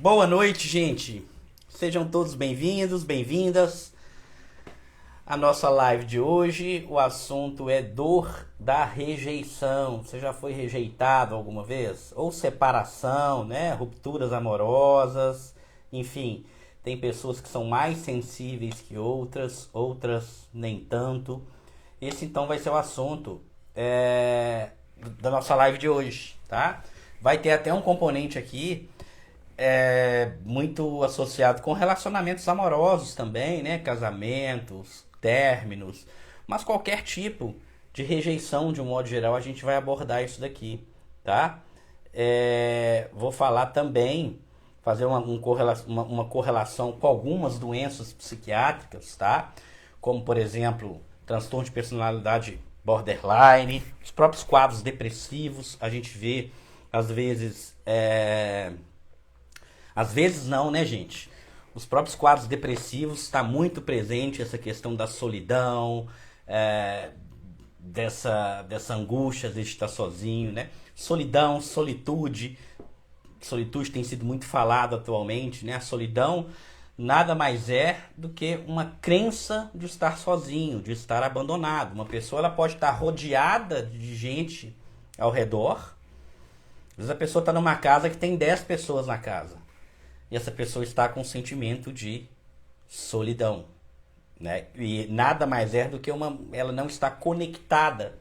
Boa noite, gente. Sejam todos bem-vindos, bem-vindas à nossa live de hoje. O assunto é dor da rejeição. Você já foi rejeitado alguma vez? Ou separação, né? Rupturas amorosas, enfim. Tem pessoas que são mais sensíveis que outras, outras nem tanto. Esse então vai ser o assunto da nossa live de hoje, tá? Vai ter até um componente aqui muito associado com relacionamentos amorosos também, né? Casamentos, términos, mas qualquer tipo de rejeição, de um modo geral, a gente vai abordar isso daqui, tá? Vou falar também, fazer uma correlação com algumas doenças psiquiátricas, tá? Como, por exemplo, transtorno de personalidade borderline, os próprios quadros depressivos, a gente vê, às vezes, às vezes não, né, gente? Os próprios quadros depressivos está muito presente essa questão da solidão, dessa angústia de estar sozinho, né? Solidão, solitude. Solitude tem sido muito falado atualmente, né? A solidão nada mais é do que uma crença de estar sozinho, de estar abandonado. Uma pessoa ela pode estar rodeada de gente ao redor. Às vezes a pessoa está numa casa que tem 10 pessoas na casa. E essa pessoa está com um sentimento de solidão, né? E nada mais é do que ela não está conectada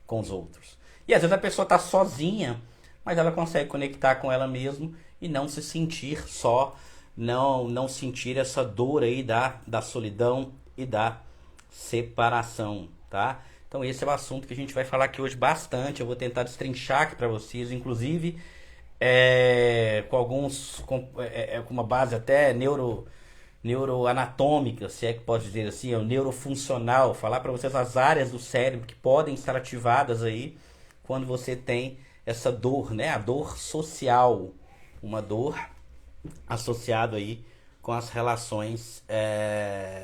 com os outros. E às vezes a pessoa está sozinha, mas ela consegue conectar com ela mesma e não se sentir só, não sentir essa dor aí da solidão e da separação, tá? Então esse é o assunto que a gente vai falar aqui hoje bastante. Eu vou tentar destrinchar aqui para vocês, inclusive com alguns com uma base até neuroanatômica, se é que pode dizer assim, o neurofuncional, falar para vocês as áreas do cérebro que podem estar ativadas aí quando você tem essa dor, né? A dor social, uma dor associada aí com as relações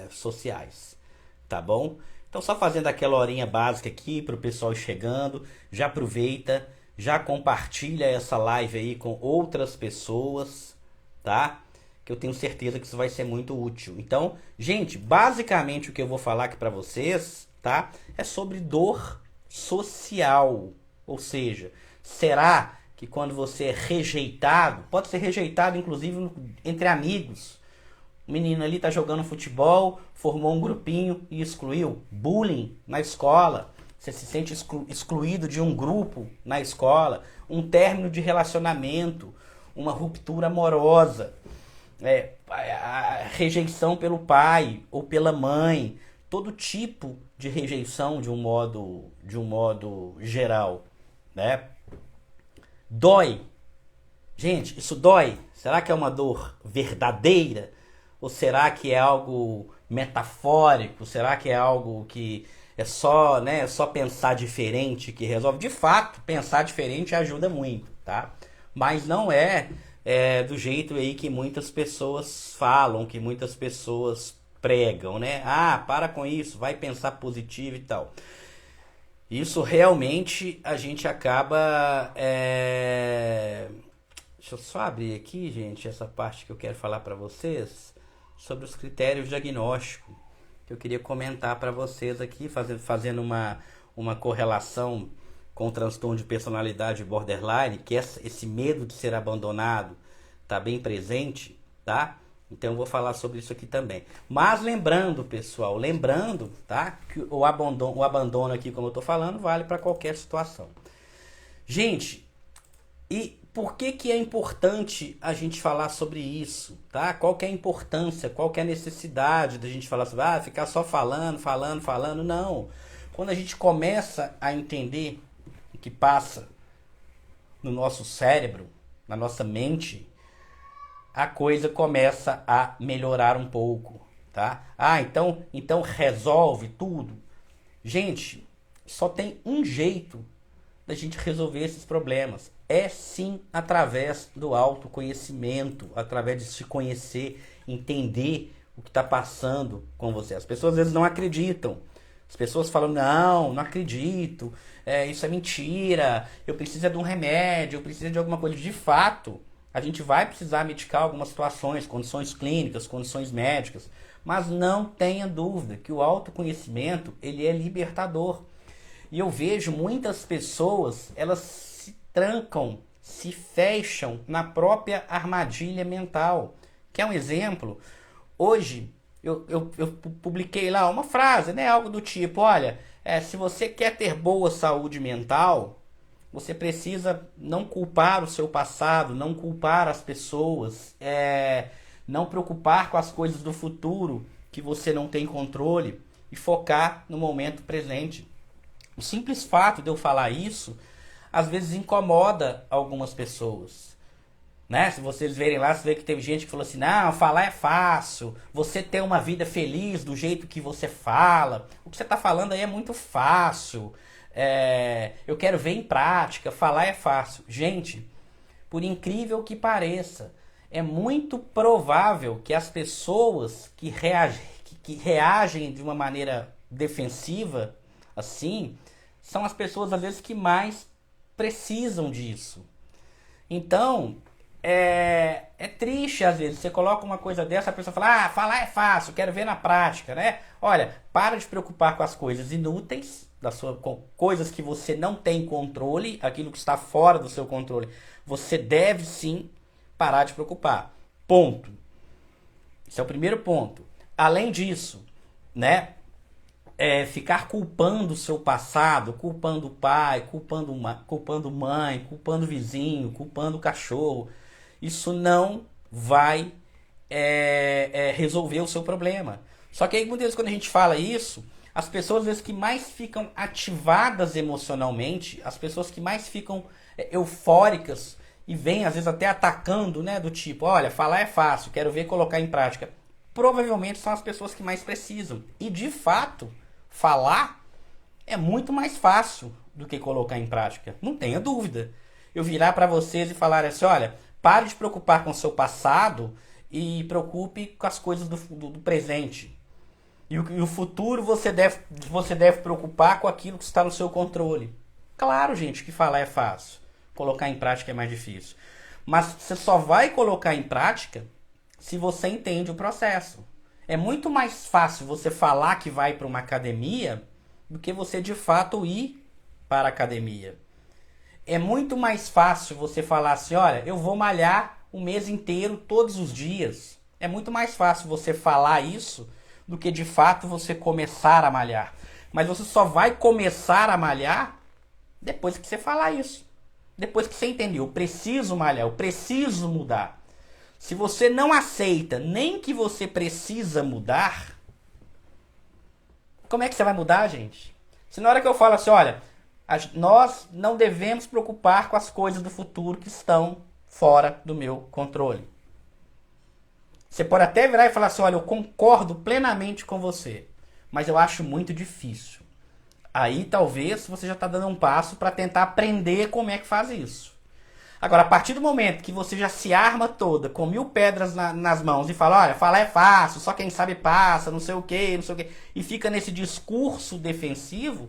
sociais, tá bom? Então só fazendo aquela horinha básica aqui para o pessoal chegando, já aproveita, já compartilha essa live aí com outras pessoas, tá? Que eu tenho certeza que isso vai ser muito útil. Então, gente, basicamente o que eu vou falar aqui para vocês, tá? É sobre dor social. Ou seja, será que quando você é rejeitado, pode ser rejeitado inclusive entre amigos. O menino ali tá jogando futebol, formou um grupinho e excluiu. Bullying na escola. Você se sente excluído de um grupo na escola. Um término de relacionamento. Uma ruptura amorosa. A rejeição pelo pai ou pela mãe. Todo tipo de rejeição de um modo geral, né? Dói. Gente, isso dói? Será que é uma dor verdadeira? Ou será que é algo metafórico? Será que é algo que é só, né, é só pensar diferente que resolve? De fato, pensar diferente ajuda muito, tá? Mas não do jeito aí que muitas pessoas falam, que muitas pessoas pregam, né? Ah, para com isso, vai pensar positivo e tal. Isso realmente a gente acaba. Deixa eu só abrir aqui, gente, essa parte que eu quero falar para vocês sobre os critérios diagnósticos que eu queria comentar para vocês aqui, fazendo uma correlação com o transtorno de personalidade borderline, que esse medo de ser abandonado está bem presente, tá? Então eu vou falar sobre isso aqui também. Mas lembrando, pessoal, tá, que o abandono aqui, como eu estou falando, vale para qualquer situação. Gente, e por que é importante a gente falar sobre isso, tá? Qual que é a importância, qual que é a necessidade da gente falar sobre, ficar só falando, não. Quando a gente começa a entender o que passa no nosso cérebro, na nossa mente, a coisa começa a melhorar um pouco, tá? Então resolve tudo. Gente, só tem um jeito da gente resolver esses problemas. É sim através do autoconhecimento, através de se conhecer, entender o que está passando com você. As pessoas às vezes não acreditam. As pessoas falam, não acredito, isso é mentira, eu preciso de um remédio, eu preciso de alguma coisa. De fato, A gente vai precisar medicar algumas situações, condições clínicas, condições médicas, mas não tenha dúvida que o autoconhecimento, ele é libertador. E eu vejo muitas pessoas, elas se trancam, se fecham na própria armadilha mental. Quer um exemplo? Hoje eu publiquei lá uma frase, né? Algo do tipo, olha, se você quer ter boa saúde mental, você precisa não culpar o seu passado, não culpar as pessoas, não preocupar com as coisas do futuro que você não tem controle e focar no momento presente. O simples fato de eu falar isso, às vezes incomoda algumas pessoas. Né? Se vocês verem lá, você vê que teve gente que falou assim, não, falar é fácil, você ter uma vida feliz do jeito que você fala, o que você está falando aí é muito fácil, eu quero ver em prática, falar é fácil. Gente, por incrível que pareça, é muito provável que as pessoas que reagem de uma maneira defensiva, assim, são as pessoas às vezes que mais precisam disso. Então, é triste às vezes, você coloca uma coisa dessa, a pessoa fala, falar é fácil, quero ver na prática, né? Olha, para de se preocupar com as coisas inúteis, com coisas que você não tem controle, aquilo que está fora do seu controle, você deve sim parar de preocupar. Ponto. Esse é o primeiro ponto. Além disso, né? Ficar culpando o seu passado, culpando o pai, culpando mãe, culpando o vizinho, culpando o cachorro, isso não vai resolver o seu problema. Só que aí muitas vezes quando a gente fala isso, as pessoas às vezes que mais ficam ativadas emocionalmente, as pessoas que mais ficam eufóricas e vêm às vezes até atacando, né, do tipo, olha, falar é fácil, quero ver colocar em prática, provavelmente são as pessoas que mais precisam. E de fato, falar é muito mais fácil do que colocar em prática. Não tenha dúvida. Eu virar para vocês e falar assim, olha, pare de preocupar com o seu passado e preocupe com as coisas do presente. E o futuro você deve preocupar com aquilo que está no seu controle. Claro, gente, que falar é fácil. Colocar em prática é mais difícil. Mas você só vai colocar em prática se você entende o processo. É muito mais fácil você falar que vai para uma academia do que você de fato ir para a academia. É muito mais fácil você falar assim, olha, eu vou malhar o mês inteiro, todos os dias. É muito mais fácil você falar isso do que de fato você começar a malhar. Mas você só vai começar a malhar depois que você falar isso. Depois que você entendeu, eu preciso malhar, eu preciso mudar. Se você não aceita nem que você precisa mudar, como é que você vai mudar, gente? Se na hora que eu falo assim, olha, nós não devemos preocupar com as coisas do futuro que estão fora do meu controle. Você pode até virar e falar assim, olha, eu concordo plenamente com você, mas eu acho muito difícil. Aí talvez você já está dando um passo para tentar aprender como é que faz isso. Agora, a partir do momento que você já se arma toda, com 1000 pedras nas mãos e fala, olha, falar é fácil, só quem sabe passa, não sei o quê, e fica nesse discurso defensivo,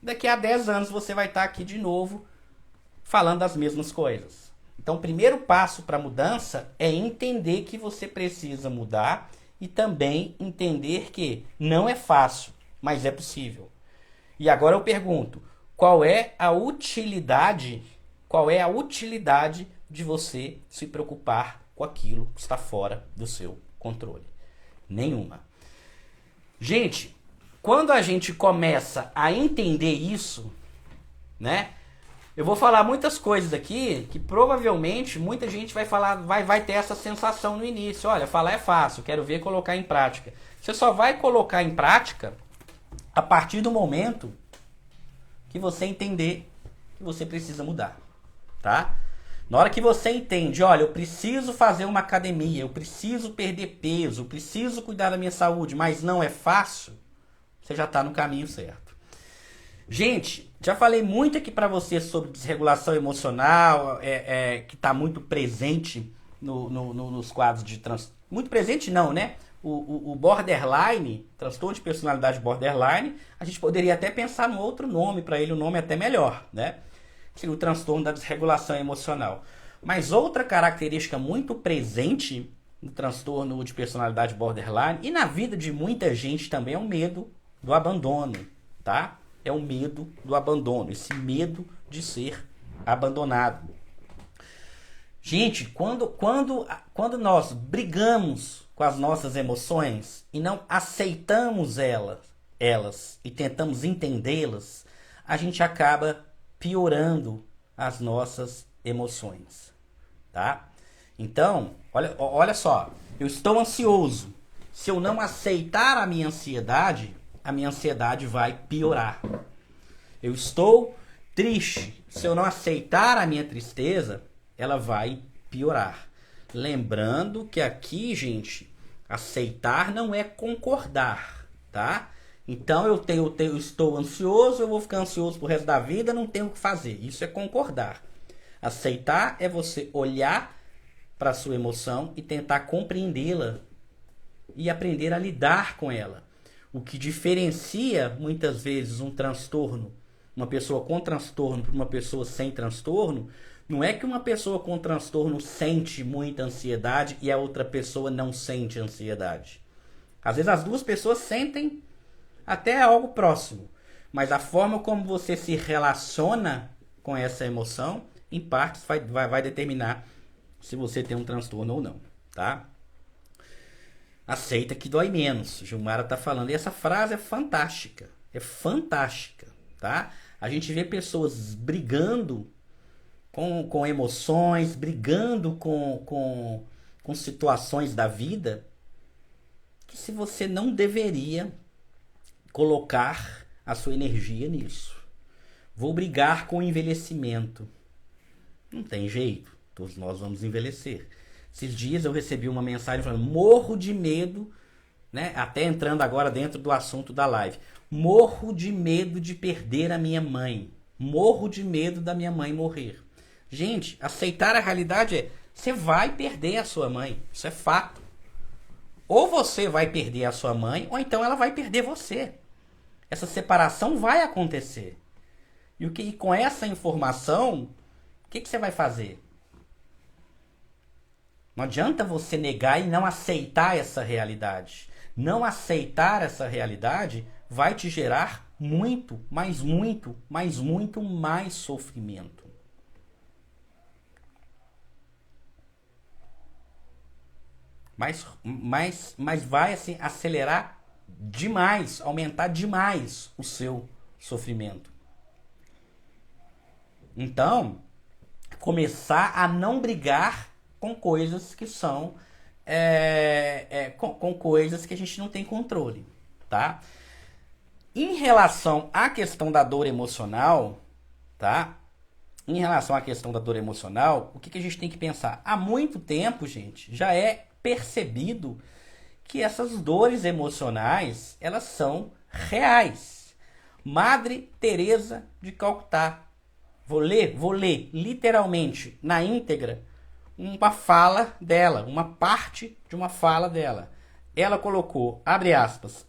daqui a 10 anos você vai estar aqui de novo falando as mesmas coisas. Então, o primeiro passo para a mudança é entender que você precisa mudar e também entender que não é fácil, mas é possível. E agora eu pergunto, qual é a utilidade de você se preocupar com aquilo que está fora do seu controle? Nenhuma. Gente, quando a gente começa a entender isso, né? Eu vou falar muitas coisas aqui que provavelmente muita gente vai falar, vai ter essa sensação no início. Olha, falar é fácil, quero ver colocar em prática. Você só vai colocar em prática a partir do momento que você entender que você precisa mudar, tá? Na hora que você entende, olha, eu preciso fazer uma academia, eu preciso perder peso, eu preciso cuidar da minha saúde, mas não é fácil, você já está no caminho certo. Gente, já falei muito aqui para vocês sobre desregulação emocional, que está muito presente nos quadros de transtorno. Muito presente não, né? O borderline, transtorno de personalidade borderline, a gente poderia até pensar num outro nome para ele, um nome até melhor, né? Que seria o transtorno da desregulação emocional. Mas outra característica muito presente no transtorno de personalidade borderline e na vida de muita gente também é o medo do abandono, tá? É o medo do abandono, esse medo de ser abandonado. Gente, quando nós brigamos com as nossas emoções e não aceitamos elas e tentamos entendê-las, a gente acaba piorando as nossas emoções, tá? Então, olha só, eu estou ansioso. Se eu não aceitar a minha ansiedade vai piorar. Eu estou triste. Se eu não aceitar a minha tristeza, ela vai piorar. Lembrando que aqui, gente, aceitar não é concordar, tá? Então eu estou ansioso, eu vou ficar ansioso pro resto da vida, não tenho o que fazer. Isso é concordar. Aceitar é você olhar para a sua emoção e tentar compreendê-la e aprender a lidar com ela. O que diferencia muitas vezes um transtorno, uma pessoa com transtorno para uma pessoa sem transtorno, não é que uma pessoa com transtorno sente muita ansiedade e a outra pessoa não sente ansiedade. Às vezes as duas pessoas sentem até algo próximo, mas a forma como você se relaciona com essa emoção, em partes, vai determinar se você tem um transtorno ou não, tá? Aceita que dói menos, Gilmara tá falando. E essa frase é fantástica, tá? A gente vê pessoas brigando com emoções, brigando com situações da vida, que se você não deveria colocar a sua energia nisso. Vou brigar com o envelhecimento. Não tem jeito, todos nós vamos envelhecer. Esses dias eu recebi uma mensagem falando, morro de medo, né? Até entrando agora dentro do assunto da live. Morro de medo de perder a minha mãe. Morro de medo da minha mãe morrer. Gente, aceitar a realidade é, você vai perder a sua mãe. Isso é fato. Ou você vai perder a sua mãe, ou então ela vai perder você. Essa separação vai acontecer. E com essa informação, o que você vai fazer? Não adianta você negar e não aceitar essa realidade. Não aceitar essa realidade vai te gerar muito, mas muito, mas muito mais sofrimento. Mas vai assim, acelerar demais, aumentar demais o seu sofrimento. Então, começar a não brigar com coisas que são com coisas que a gente não tem controle, tá? Em relação à questão da dor emocional, tá? Em relação à questão da dor emocional, o que a gente tem que pensar? Há muito tempo, gente, já é percebido que essas dores emocionais, elas são reais. Madre Teresa de Calcutá. Vou ler literalmente na íntegra uma fala dela, uma parte de uma fala dela. Ela colocou, abre aspas,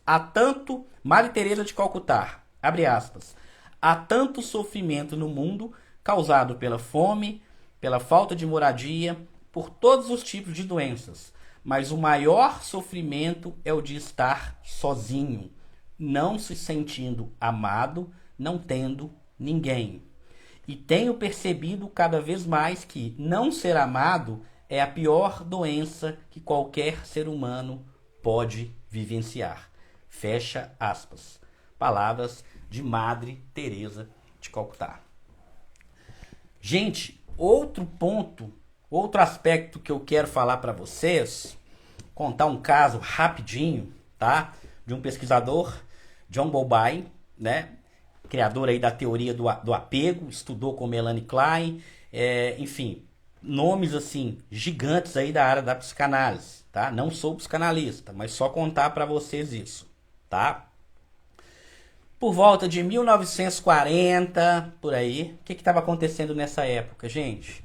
Madre Teresa de Calcutá, abre aspas, há tanto sofrimento no mundo causado pela fome, pela falta de moradia, por todos os tipos de doenças. Mas o maior sofrimento é o de estar sozinho, não se sentindo amado, não tendo ninguém. E tenho percebido cada vez mais que não ser amado é a pior doença que qualquer ser humano pode vivenciar. Fecha aspas. Palavras de Madre Teresa de Calcutá. Gente, outro ponto, outro aspecto que eu quero falar para vocês, contar um caso rapidinho, tá? De um pesquisador, John Bowlby, né? Criador aí da teoria do apego, estudou com Melanie Klein, enfim, nomes assim gigantes aí da área da psicanálise, tá? Não sou psicanalista, mas só contar para vocês isso, tá? Por volta de 1940, por aí, o que estava acontecendo nessa época, gente?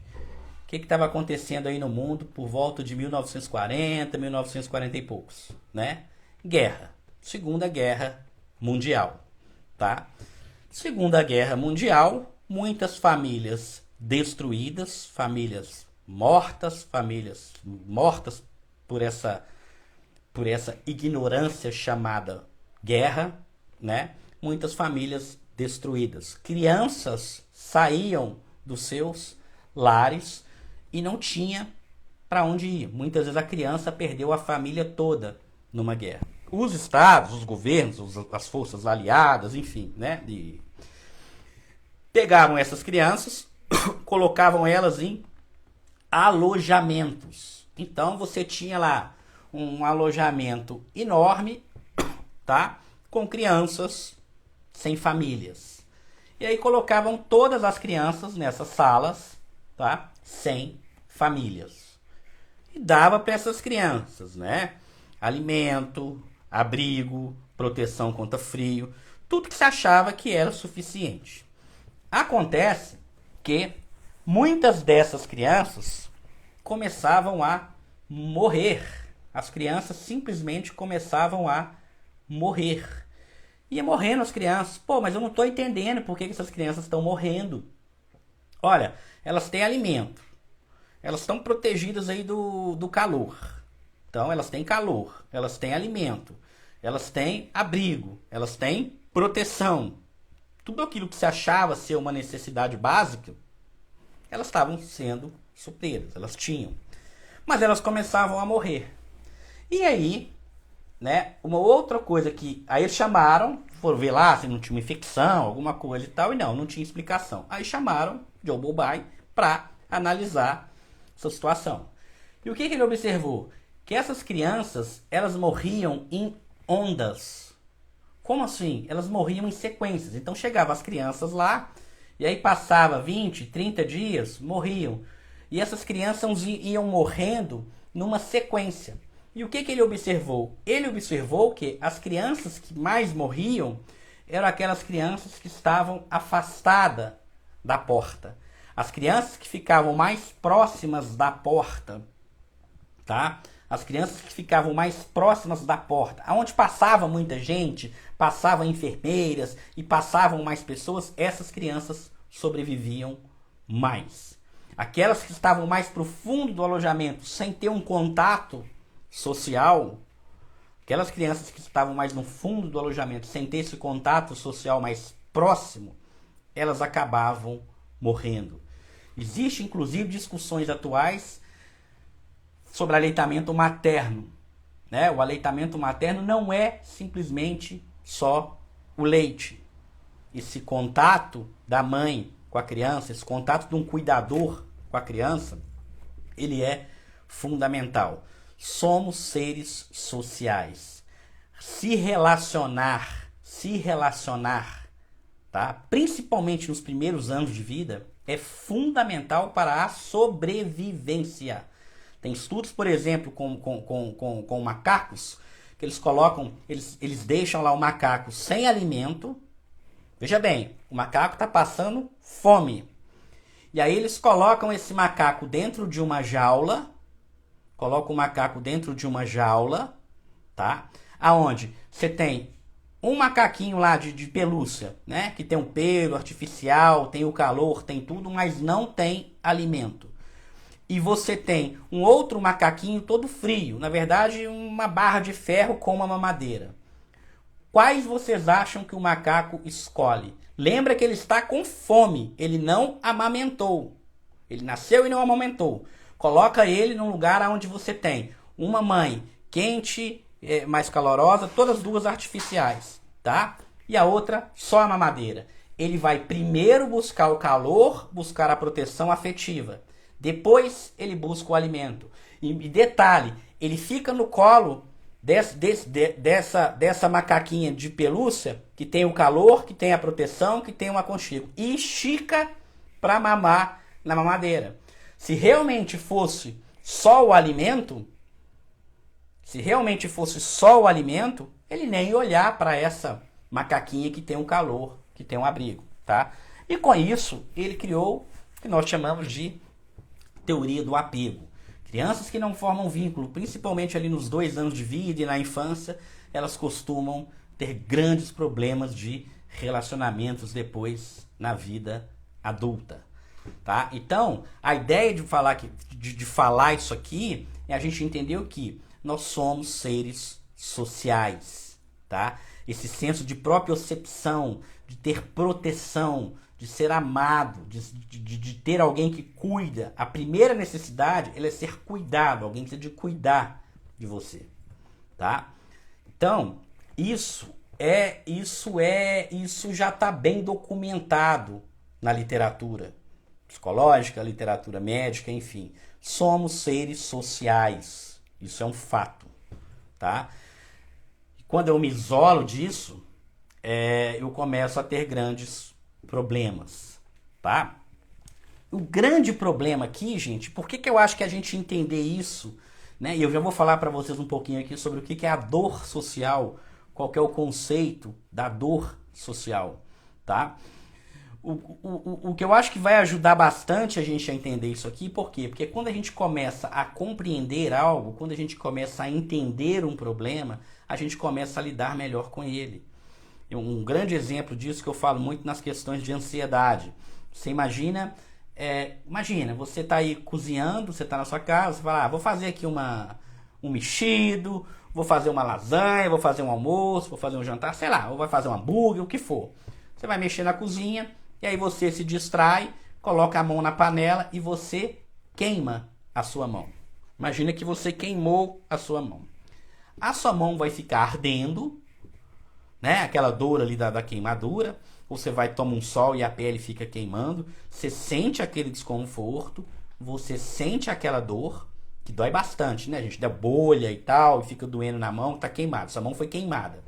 O que estava acontecendo aí no mundo por volta de 1940, 1940 e poucos, né? Guerra, Segunda Guerra Mundial, tá? Segunda Guerra Mundial, muitas famílias destruídas, famílias famílias mortas por essa ignorância chamada guerra, né? Muitas famílias destruídas. Crianças saíam dos seus lares e não tinha para onde ir. Muitas vezes a criança perdeu a família toda numa guerra. Os estados, os governos, as forças aliadas, enfim, né? Pegavam essas crianças, colocavam elas em alojamentos. Então você tinha lá um alojamento enorme, tá? Com crianças sem famílias. E aí colocavam todas as crianças nessas salas, tá? Sem famílias. E dava para essas crianças, né? Alimento, abrigo, proteção contra frio, tudo que se achava que era suficiente. Acontece que muitas dessas crianças começavam a morrer. As crianças simplesmente começavam a morrer. Ia morrendo as crianças. Pô, mas eu não estou entendendo por que essas crianças estão morrendo. Olha, elas têm alimento. Elas estão protegidas aí do calor. Então, elas têm calor. Elas têm alimento. Elas têm abrigo. Elas têm proteção. Tudo aquilo que se achava ser uma necessidade básica, elas estavam sendo supridas. Elas tinham. Mas elas começavam a morrer. E aí, né, uma outra coisa que... Aí eles chamaram, foram ver lá se não tinha uma infecção, alguma coisa e tal, e não tinha explicação. Aí chamaram Joe Bobai para analisar essa situação. E o que ele observou? Que essas crianças, elas morriam em ondas. Como assim? Elas morriam em sequências. Então chegavam as crianças lá, e aí passava 20, 30 dias, morriam. E essas crianças iam morrendo numa sequência. E o que ele observou? Ele observou que as crianças que mais morriam eram aquelas crianças que estavam afastadas da porta. As crianças que ficavam mais próximas da porta, tá? As crianças que ficavam mais próximas da porta, aonde passava muita gente, passavam enfermeiras e passavam mais pessoas, essas crianças sobreviviam mais. Aquelas que estavam mais pro fundo do alojamento, sem ter um contato social, aquelas crianças que estavam mais no fundo do alojamento, sem ter esse contato social mais próximo, elas acabavam morrendo. Existem, inclusive, discussões atuais sobre aleitamento materno, né? O aleitamento materno não é simplesmente só o leite. Esse contato da mãe com a criança, esse contato de um cuidador com a criança, ele é fundamental. Somos seres sociais. Se relacionar, tá? Principalmente nos primeiros anos de vida, é fundamental para a sobrevivência. Tem estudos, por exemplo, com macacos, que eles colocam, eles deixam lá o macaco sem alimento. Veja bem, o macaco está passando fome. E aí eles colocam esse macaco dentro de uma jaula, tá? Aonde você tem um macaquinho lá de pelúcia, né? Que tem um pelo artificial, tem o calor, tem tudo, mas não tem alimento. E você tem um outro macaquinho todo frio, na verdade uma barra de ferro com uma mamadeira. Quais vocês acham que o macaco escolhe? Lembra que ele está com fome, ele não amamentou. Ele nasceu e não amamentou. Coloca ele num lugar onde você tem uma mãe quente, mais calorosa, todas duas artificiais, tá? E a outra só a mamadeira. Ele vai primeiro buscar o calor, buscar a proteção afetiva. Depois ele busca o alimento. E detalhe, ele fica no colo dessa macaquinha de pelúcia, que tem o calor, que tem a proteção, que tem o aconchego. E estica para mamar na mamadeira. Se realmente fosse só o alimento, ele nem ia olhar para essa macaquinha que tem um calor, que tem um abrigo, tá? E com isso, ele criou o que nós chamamos de teoria do apego. Crianças que não formam vínculo, principalmente ali nos 2 anos de vida e na infância, elas costumam ter grandes problemas de relacionamentos depois na vida adulta. tá? Então, a ideia de falar, de falar isso aqui é a gente entender o que nós somos seres sociais, tá? Esse senso de propriocepção, de ter proteção, de ser amado, de ter alguém que cuida. A primeira necessidade ela é ser cuidado, alguém precisa de cuidar de você, tá? Então, isso já está bem documentado na literatura psicológica, literatura médica, enfim. Somos seres sociais. Isso é um fato, tá? Quando eu me isolo disso, eu começo a ter grandes problemas, tá? O grande problema aqui, gente, por que eu acho que a gente entender isso, né? E eu já vou falar para vocês um pouquinho aqui sobre o que é a dor social, qual que é o conceito da dor social, tá? O que eu acho que vai ajudar bastante a gente a entender isso aqui, por quê? Porque quando a gente começa a compreender algo, quando a gente começa a entender um problema, a gente começa a lidar melhor com ele. Um grande exemplo disso que eu falo muito nas questões de ansiedade. Você imagina, você está aí cozinhando, você está na sua casa, você fala, vou fazer aqui um mexido, vou fazer uma lasanha, vou fazer um almoço, vou fazer um jantar, sei lá, ou vai fazer um hambúrguer, o que for. Você vai mexer na cozinha, e aí você se distrai, coloca a mão na panela e você queima a sua mão. Imagina que você queimou a sua mão. A sua mão vai ficar ardendo, né? Aquela dor ali da queimadura. Você vai tomar um sol e a pele fica queimando. Você sente aquele desconforto, você sente aquela dor, que dói bastante, né, gente? Dá bolha e tal, e fica doendo na mão, tá queimado. Sua mão foi queimada.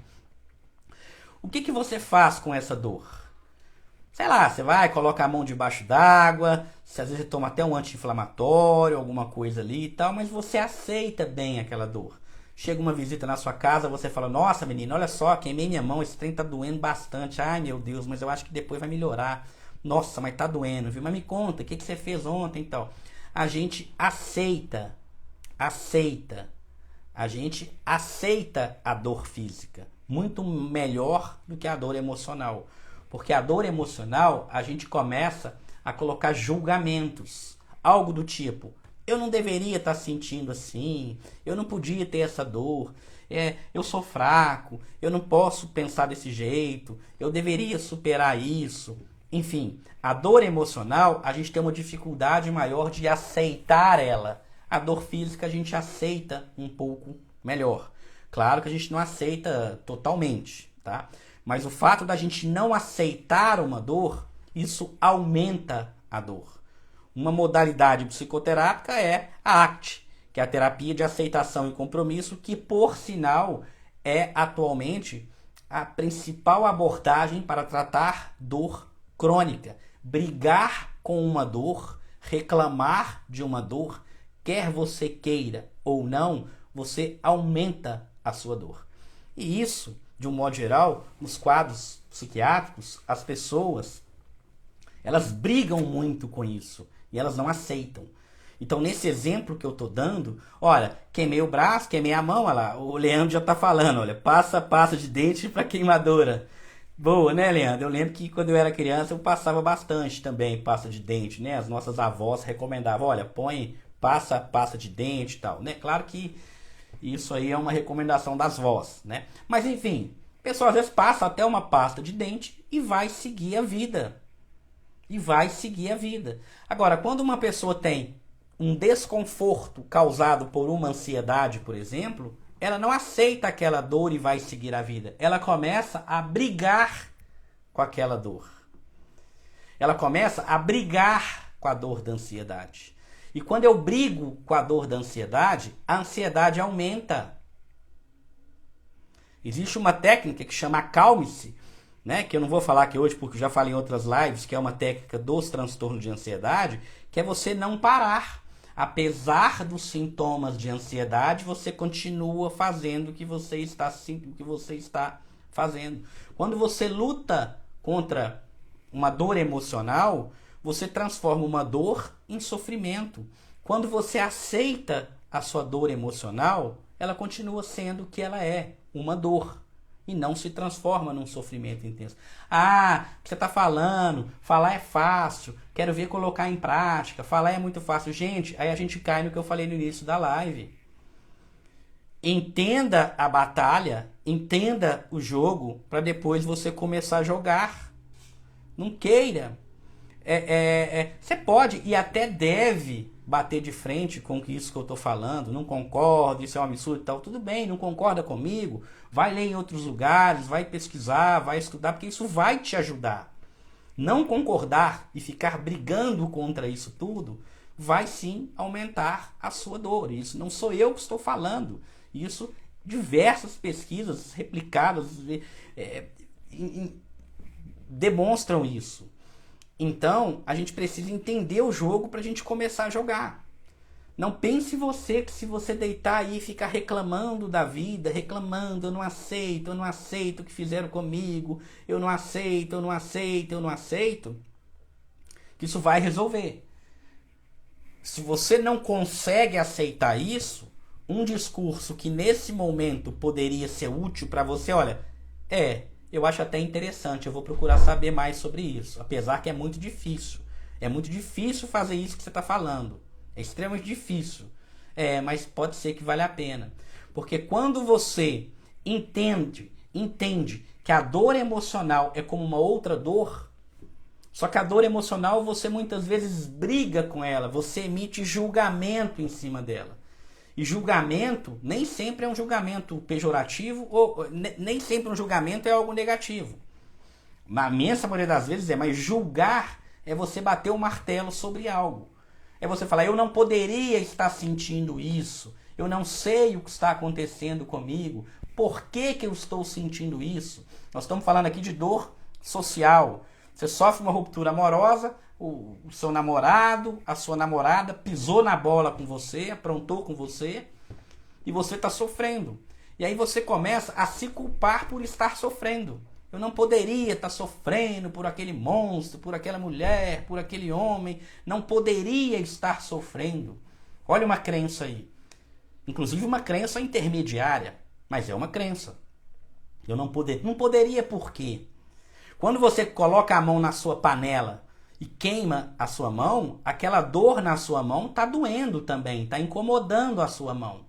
O que você faz com essa dor? Sei lá, você vai, coloca a mão debaixo d'água, às vezes você toma até um anti-inflamatório, alguma coisa ali e tal, mas você aceita bem aquela dor. Chega uma visita na sua casa, você fala, nossa menina, olha só, queimei minha mão, esse trem tá doendo bastante. Ai meu Deus, mas eu acho que depois vai melhorar. Nossa, mas tá doendo, viu? Mas me conta, o que você fez ontem e tal? A gente aceita. A gente aceita a dor física muito melhor do que a dor emocional. Porque a dor emocional, a gente começa a colocar julgamentos. Algo do tipo, eu não deveria estar sentindo assim, eu não podia ter essa dor, eu sou fraco, eu não posso pensar desse jeito, eu deveria superar isso. Enfim, a dor emocional, a gente tem uma dificuldade maior de aceitar ela. A dor física a gente aceita um pouco melhor. Claro que a gente não aceita totalmente, tá? Mas o fato da gente não aceitar uma dor, isso aumenta a dor. Uma modalidade psicoterápica é a ACT, que é a terapia de aceitação e compromisso, que por sinal é atualmente a principal abordagem para tratar dor crônica. Brigar com uma dor, reclamar de uma dor, quer você queira ou não, você aumenta a sua dor. E isso, de um modo geral, nos quadros psiquiátricos, as pessoas, elas brigam muito com isso e elas não aceitam. Então, nesse exemplo que eu estou dando, olha, queimei o braço, queimei a mão, olha lá, o Leandro já está falando, olha, passa de dente para queimadora. Boa, né, Leandro? Eu lembro que quando eu era criança eu passava bastante também pasta de dente, né? As nossas avós recomendavam, olha, passa de dente e tal, né? Claro que isso aí é uma recomendação das vós, né? Mas enfim, a pessoa às vezes passa até uma pasta de dente e vai seguir a vida. Agora, quando uma pessoa tem um desconforto causado por uma ansiedade, por exemplo, ela não aceita aquela dor e vai seguir a vida. Ela começa a brigar com aquela dor. Ela começa a brigar com a dor da ansiedade. E quando eu brigo com a dor da ansiedade, a ansiedade aumenta. Existe uma técnica que chama acalme-se, né? Que eu não vou falar aqui hoje porque já falei em outras lives, que é uma técnica dos transtornos de ansiedade, que é você não parar. Apesar dos sintomas de ansiedade, você continua fazendo o que você está fazendo. Quando você luta contra uma dor emocional, você transforma uma dor em sofrimento. Quando você aceita a sua dor emocional, ela continua sendo o que ela é, uma dor. e não se transforma num sofrimento intenso. Ah, o que você está falando, falar é fácil, quero ver colocar em prática, falar é muito fácil. Gente, aí a gente cai no que eu falei no início da live. Entenda a batalha, entenda o jogo, para depois você começar a jogar. Não queira. Você pode e até deve bater de frente com isso que eu estou falando. Não concordo, isso é um absurdo e tal. Tudo bem, não concorda comigo? Vai ler em outros lugares, vai pesquisar, vai estudar, porque isso vai te ajudar. Não concordar e ficar brigando contra isso tudo vai sim aumentar a sua dor. Isso não sou eu que estou falando. Isso diversas pesquisas replicadas demonstram isso. Então, a gente precisa entender o jogo para a gente começar a jogar. Não pense você que se você deitar aí e ficar reclamando da vida, reclamando, eu não aceito o que fizeram comigo, eu não aceito, que isso vai resolver. Se você não consegue aceitar isso, um discurso que nesse momento poderia ser útil para você, olha, eu acho até interessante, eu vou procurar saber mais sobre isso, apesar que é muito difícil. É muito difícil fazer isso que você está falando. É extremamente difícil. Mas pode ser que vale a pena. Porque quando você entende que a dor emocional é como uma outra dor, só que a dor emocional você muitas vezes briga com ela, você emite julgamento em cima dela. E julgamento nem sempre é um julgamento pejorativo, ou nem sempre um julgamento é algo negativo. Na imensa maioria das vezes mas julgar é você bater o martelo sobre algo. É você falar, eu não poderia estar sentindo isso, eu não sei o que está acontecendo comigo, por que eu estou sentindo isso? Nós estamos falando aqui de dor social. Você sofre uma ruptura amorosa, o seu namorado, a sua namorada pisou na bola com você, aprontou com você, e você está sofrendo. E aí você começa a se culpar por estar sofrendo. Eu não poderia estar sofrendo por aquele monstro, por aquela mulher, por aquele homem. Não poderia estar sofrendo. Olha uma crença aí. Inclusive uma crença intermediária, mas é uma crença. Eu não poderia por quê? Quando você coloca a mão na sua panela e queima a sua mão, aquela dor na sua mão está doendo também, está incomodando a sua mão.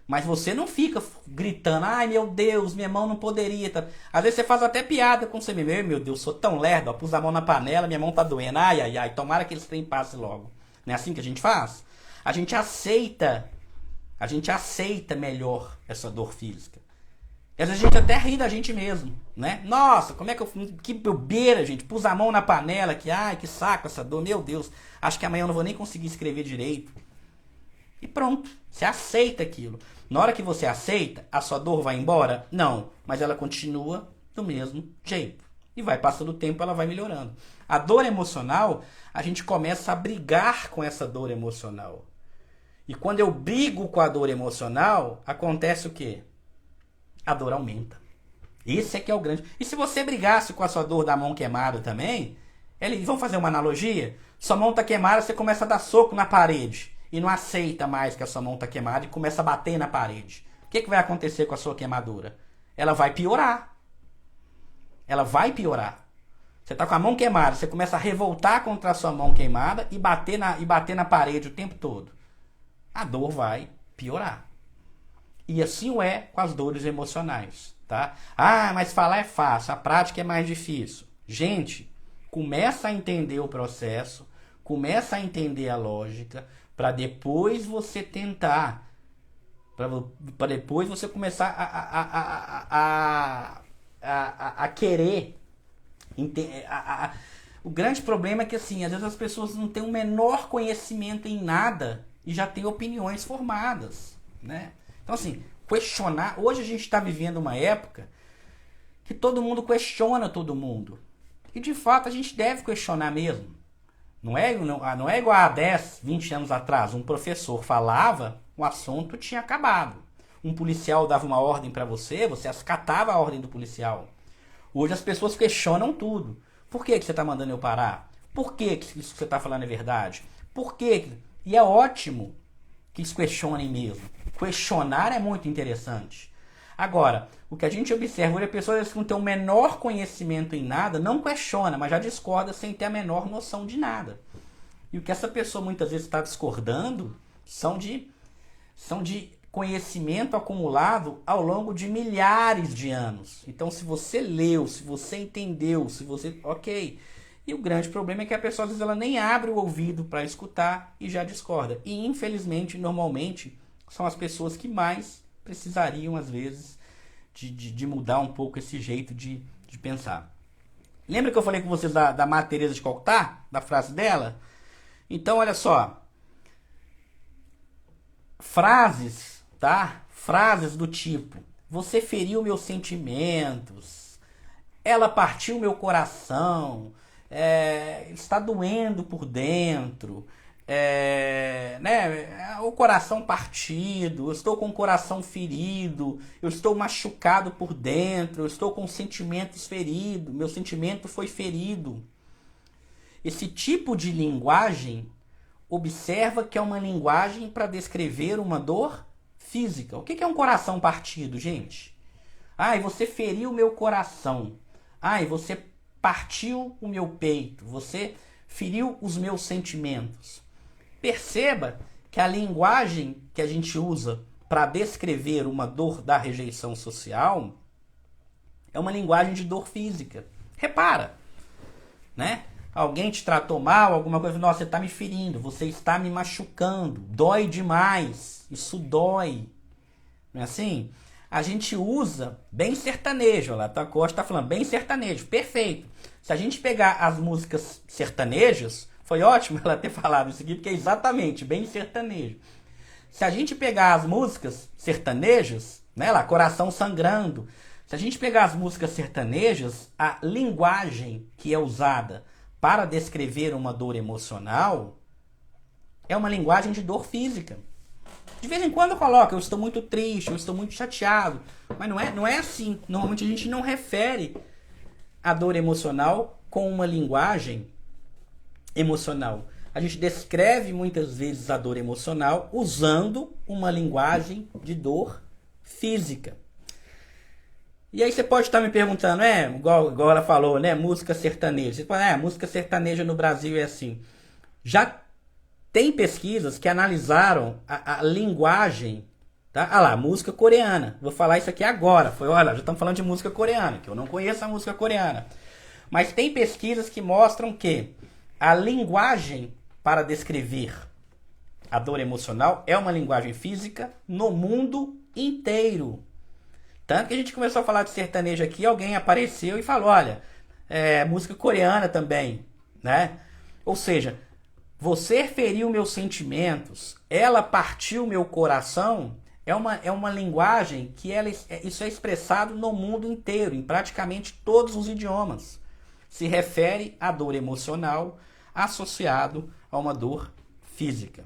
Mas você não fica gritando, ai meu Deus, minha mão não poderia. Às vezes você faz até piada com você mesmo, meu Deus, sou tão lerdo, ó, pus a mão na panela, minha mão tá doendo, ai, tomara que esse trem passe logo. Não é assim que a gente faz? A gente aceita melhor essa dor física. E às vezes a gente até ri da gente mesmo, né? Nossa, que bobeira, gente, pus a mão na panela, que saco essa dor, meu Deus, acho que amanhã eu não vou nem conseguir escrever direito. E pronto, você aceita aquilo. Na hora que você aceita, a sua dor vai embora? Não, mas ela continua do mesmo jeito. E vai passando o tempo, ela vai melhorando. A dor emocional, a gente começa a brigar com essa dor emocional. E quando eu brigo com a dor emocional, acontece o quê? A dor aumenta. Esse é que é o grande. E se você brigasse com a sua dor da mão queimada também, vamos fazer uma analogia? Sua mão está queimada, você começa a dar soco na parede. E não aceita mais que a sua mão está queimada e começa a bater na parede. O que vai acontecer com a sua queimadura? Ela vai piorar. Ela vai piorar. Você está com a mão queimada, você começa a revoltar contra a sua mão queimada e bater na parede o tempo todo. A dor vai piorar. E assim é com as dores emocionais. Tá? Mas falar é fácil, a prática é mais difícil. Gente, começa a entender o processo, começa a entender a lógica, para depois você tentar, para depois você começar a querer. O grande problema é que assim, às vezes as pessoas não têm o menor conhecimento em nada e já têm opiniões formadas, né? Então assim, questionar. Hoje a gente está vivendo uma época que todo mundo questiona todo mundo. E de fato a gente deve questionar mesmo. Não é igual a 10, 20 anos atrás. Um professor falava, o assunto tinha acabado. Um policial dava uma ordem para você acatava a ordem do policial. Hoje as pessoas questionam tudo. Por que você está mandando eu parar? Por que isso que você está falando é verdade? Por quê? E é ótimo que eles questionem mesmo. Questionar é muito interessante. Agora, o que a gente observa hoje é pessoas que não têm o menor conhecimento em nada, não questiona, mas já discorda sem ter a menor noção de nada. E o que essa pessoa muitas vezes está discordando são de conhecimento acumulado ao longo de milhares de anos. Então, se você leu, se você entendeu, se você... Ok. E o grande problema é que a pessoa, às vezes, ela nem abre o ouvido para escutar e já discorda. E, infelizmente, normalmente, são as pessoas que mais precisariam, às vezes, de mudar um pouco esse jeito de pensar. Lembra que eu falei com vocês da Madre Teresa de Calcutá? Da frase dela? Então, olha só. Frases, tá? Frases do tipo: você feriu meus sentimentos, ela partiu meu coração, está doendo por dentro, né? O coração partido, eu estou com o coração ferido, eu estou machucado por dentro, eu estou com sentimentos feridos, meu sentimento foi ferido. Esse tipo de linguagem, observa que é uma linguagem para descrever uma dor física. O que é um coração partido, gente? Ai, você feriu o meu coração. Ai, você partiu o meu peito. Você feriu os meus sentimentos. Perceba que a linguagem que a gente usa para descrever uma dor da rejeição social é uma linguagem de dor física. Repara, né? Alguém te tratou mal, alguma coisa, nossa, você está me ferindo, você está me machucando, dói demais, isso dói. Não é assim? A gente usa bem sertanejo, lá a Costa está falando, bem sertanejo, perfeito. Se a gente pegar as músicas sertanejas, foi ótimo ela ter falado isso aqui, porque é exatamente, bem sertanejo. Se a gente pegar as músicas sertanejas, né, lá, Coração Sangrando, se a gente pegar as músicas sertanejas, a linguagem que é usada para descrever uma dor emocional é uma linguagem de dor física. De vez em quando coloca, eu estou muito triste, eu estou muito chateado. Mas não é assim. Normalmente a gente não refere a dor emocional com uma linguagem emocional. A gente descreve muitas vezes a dor emocional usando uma linguagem de dor física. E aí você pode estar me perguntando, igual ela falou, né? Música sertaneja. Você fala, música sertaneja no Brasil é assim. Já tem pesquisas que analisaram a linguagem, tá? Ah lá, música coreana. Vou falar isso aqui agora. Olha, já estamos falando de música coreana, que eu não conheço a música coreana. Mas tem pesquisas que mostram que a linguagem para descrever a dor emocional é uma linguagem física no mundo inteiro. Tanto que a gente começou a falar de sertanejo aqui, alguém apareceu e falou, olha, música coreana também, né? Ou seja, você feriu meus sentimentos, ela partiu meu coração, é uma linguagem que isso é expressado no mundo inteiro, em praticamente todos os idiomas. Se refere à dor emocional associado a uma dor física.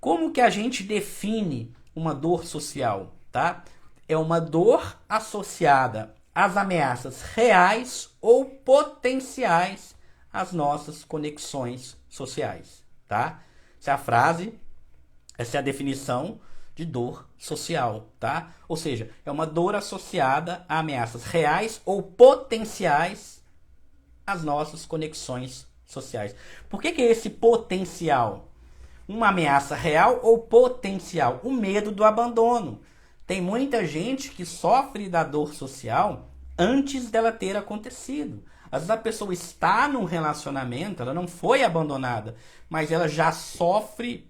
Como que a gente define uma dor social, tá? É uma dor associada às ameaças reais ou potenciais às nossas conexões sociais, tá? Essa é a frase, essa é a definição de dor social, tá? Ou seja, é uma dor associada a ameaças reais ou potenciais às nossas conexões sociais. Por que é esse potencial? Uma ameaça real ou potencial? O medo do abandono. Tem muita gente que sofre da dor social antes dela ter acontecido. Às vezes a pessoa está num relacionamento, ela não foi abandonada, mas ela já sofre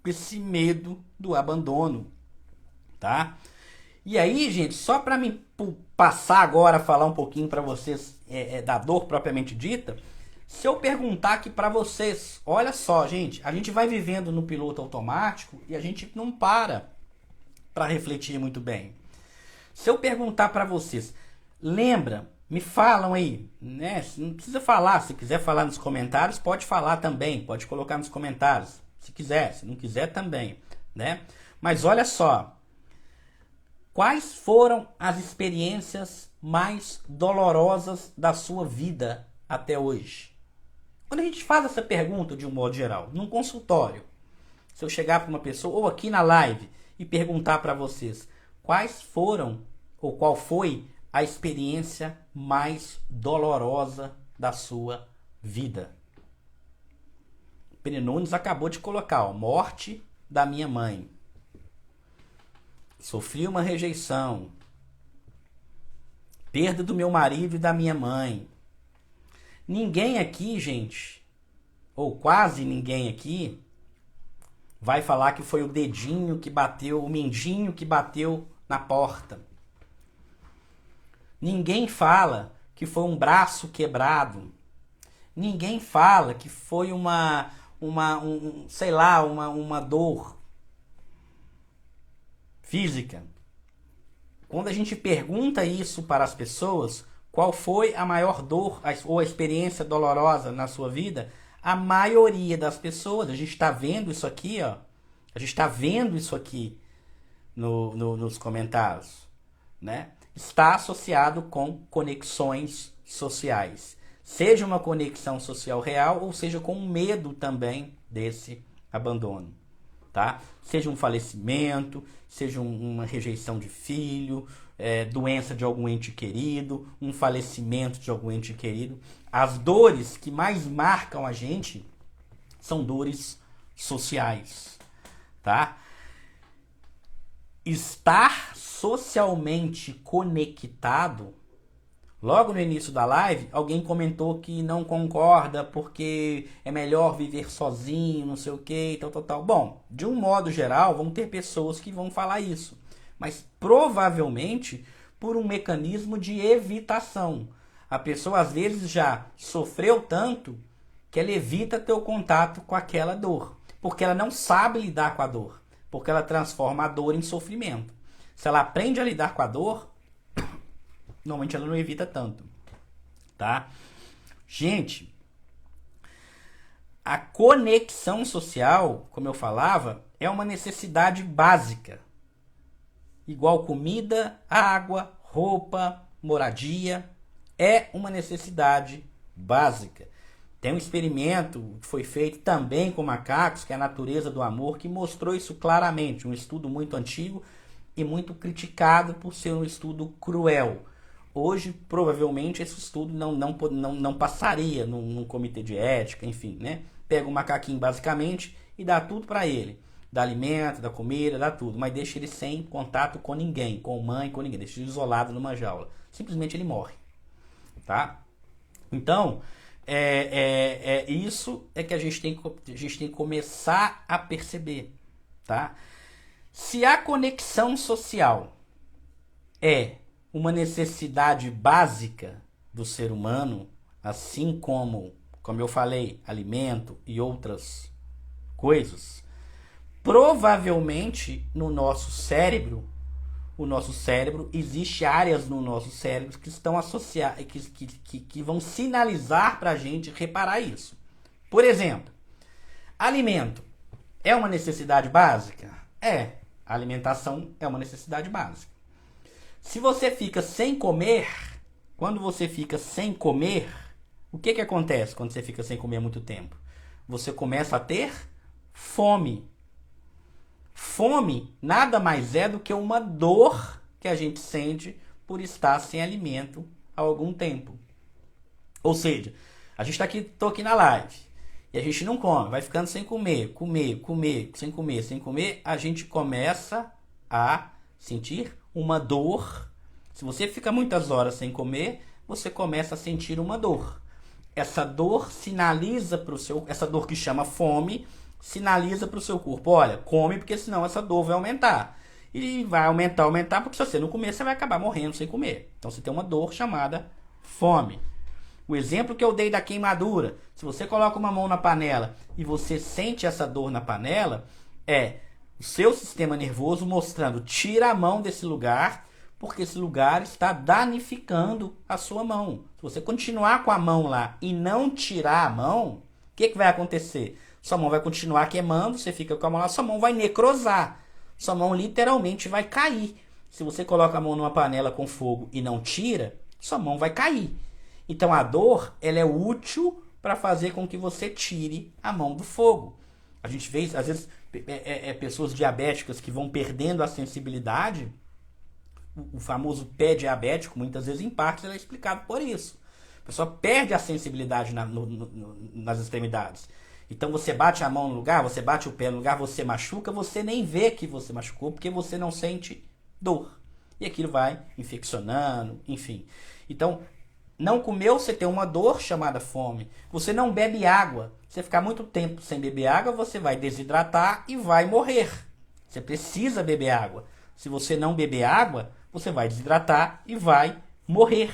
esse medo do abandono, tá? E aí, gente, só para me passar agora a falar um pouquinho para vocês da dor propriamente dita, se eu perguntar aqui para vocês, olha só, gente, a gente vai vivendo no piloto automático e a gente não para refletir muito bem. Se eu perguntar para vocês, lembra, me falam aí, né? Não precisa falar, se quiser falar nos comentários, pode falar também, pode colocar nos comentários, se quiser, se não quiser também, né? Mas olha só, quais foram as experiências mais dolorosas da sua vida até hoje? Quando a gente faz essa pergunta de um modo geral, num consultório, se eu chegar para uma pessoa, ou aqui na live, e perguntar para vocês, quais foram ou qual foi a experiência mais dolorosa da sua vida? Peri Nunes acabou de colocar, ó, morte da minha mãe. Sofri uma rejeição. Perda do meu marido e da minha mãe. Ninguém aqui, gente, ou quase ninguém aqui, vai falar que foi o dedinho que bateu, o mindinho que bateu na porta. Ninguém fala que foi um braço quebrado. Ninguém fala que foi uma dor física. Quando a gente pergunta isso para as pessoas, qual foi a maior dor ou a experiência dolorosa na sua vida, a maioria das pessoas, a gente está vendo isso aqui, ó, a gente está vendo isso aqui nos comentários, né? Está associado com conexões sociais. Seja uma conexão social real ou seja com medo também desse abandono, tá? Seja um falecimento, seja uma rejeição de filho, doença de algum ente querido, um falecimento de algum ente querido. As dores que mais marcam a gente são dores sociais, tá? Estar socialmente conectado. Logo no início da live, alguém comentou que não concorda porque é melhor viver sozinho, não sei o que, tal. Bom, de um modo geral, vão ter pessoas que vão falar isso, mas provavelmente por um mecanismo de evitação. A pessoa às vezes já sofreu tanto que ela evita ter o contato com aquela dor, porque ela não sabe lidar com a dor, porque ela transforma a dor em sofrimento. Se ela aprende a lidar com a dor, normalmente ela não evita tanto, tá? Gente, a conexão social, como eu falava, é uma necessidade básica. Igual comida, água, roupa, moradia, é uma necessidade básica. Tem um experimento que foi feito também com macacos, que é a natureza do amor, que mostrou isso claramente. Um estudo muito antigo e muito criticado por ser um estudo cruel. Hoje, provavelmente, esse estudo não passaria num comitê de ética, enfim, né? Pega o macaquinho, basicamente, e dá tudo para ele. Dá alimento, dá comida, dá tudo. Mas deixa ele sem contato com ninguém, com mãe, com ninguém. Deixa ele isolado numa jaula. Simplesmente ele morre, tá? Então, isso é que a gente tem que começar a perceber, tá? Se a conexão social é uma necessidade básica do ser humano, assim como eu falei, alimento e outras coisas, provavelmente no nosso cérebro, existe áreas no nosso cérebro que estão associadas, que vão sinalizar para a gente reparar isso. Por exemplo, alimento é uma necessidade básica? É, a alimentação é uma necessidade básica. Se você fica sem comer, quando você fica sem comer, o que acontece quando você fica sem comer muito tempo? Você começa a ter fome. Fome nada mais é do que uma dor que a gente sente por estar sem alimento há algum tempo. Ou seja, a gente tô aqui na live e a gente não come, vai ficando sem comer, sem comer, a gente começa a sentir uma dor. Se você fica muitas horas sem comer, você começa a sentir uma dor. Essa dor sinaliza para o seu, essa dor que chama fome, sinaliza para o seu corpo, olha, come porque senão essa dor vai aumentar. E vai aumentar, porque se você não comer, você vai acabar morrendo sem comer. Então você tem uma dor chamada fome. O exemplo que eu dei da queimadura, se você coloca uma mão na panela e você sente essa dor na panela, é o seu sistema nervoso mostrando, tira a mão desse lugar, porque esse lugar está danificando a sua mão. Se você continuar com a mão lá e não tirar a mão, o que vai acontecer? Sua mão vai continuar queimando, você fica com a mão lá, sua mão vai necrosar. Sua mão literalmente vai cair. Se você coloca a mão numa panela com fogo e não tira, sua mão vai cair. Então a dor, ela é útil para fazer com que você tire a mão do fogo. A gente vê, às vezes, pessoas diabéticas que vão perdendo a sensibilidade o famoso pé diabético, muitas vezes em partes, ele é explicado por isso. A pessoa perde a sensibilidade nas extremidades. Então você bate a mão no lugar, você bate o pé no lugar, você machuca, você nem vê que você machucou, porque você não sente dor. E aquilo vai infeccionando, enfim. Então, não comeu, você tem uma dor chamada fome. Você não bebe água. Você ficar muito tempo sem beber água, você vai desidratar e vai morrer. Você precisa beber água. Se você não beber água, você vai desidratar e vai morrer.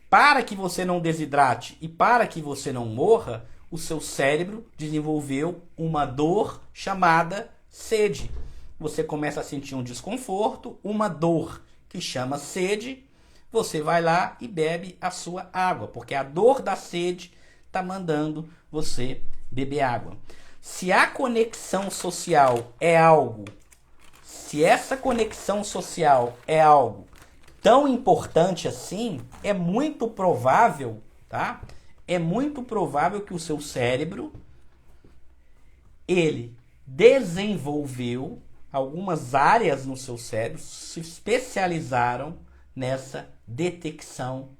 Para que você não desidrate e para que você não morra, o seu cérebro desenvolveu uma dor chamada sede. Você começa a sentir um desconforto, uma dor que chama sede. Você vai lá e bebe a sua água, porque a dor da sede está mandando você beber água. Se a conexão social é algo, se essa conexão social é algo tão importante assim, é muito provável, tá? É muito provável que o seu cérebro, ele desenvolveu algumas áreas no seu cérebro, se especializaram nessa detecção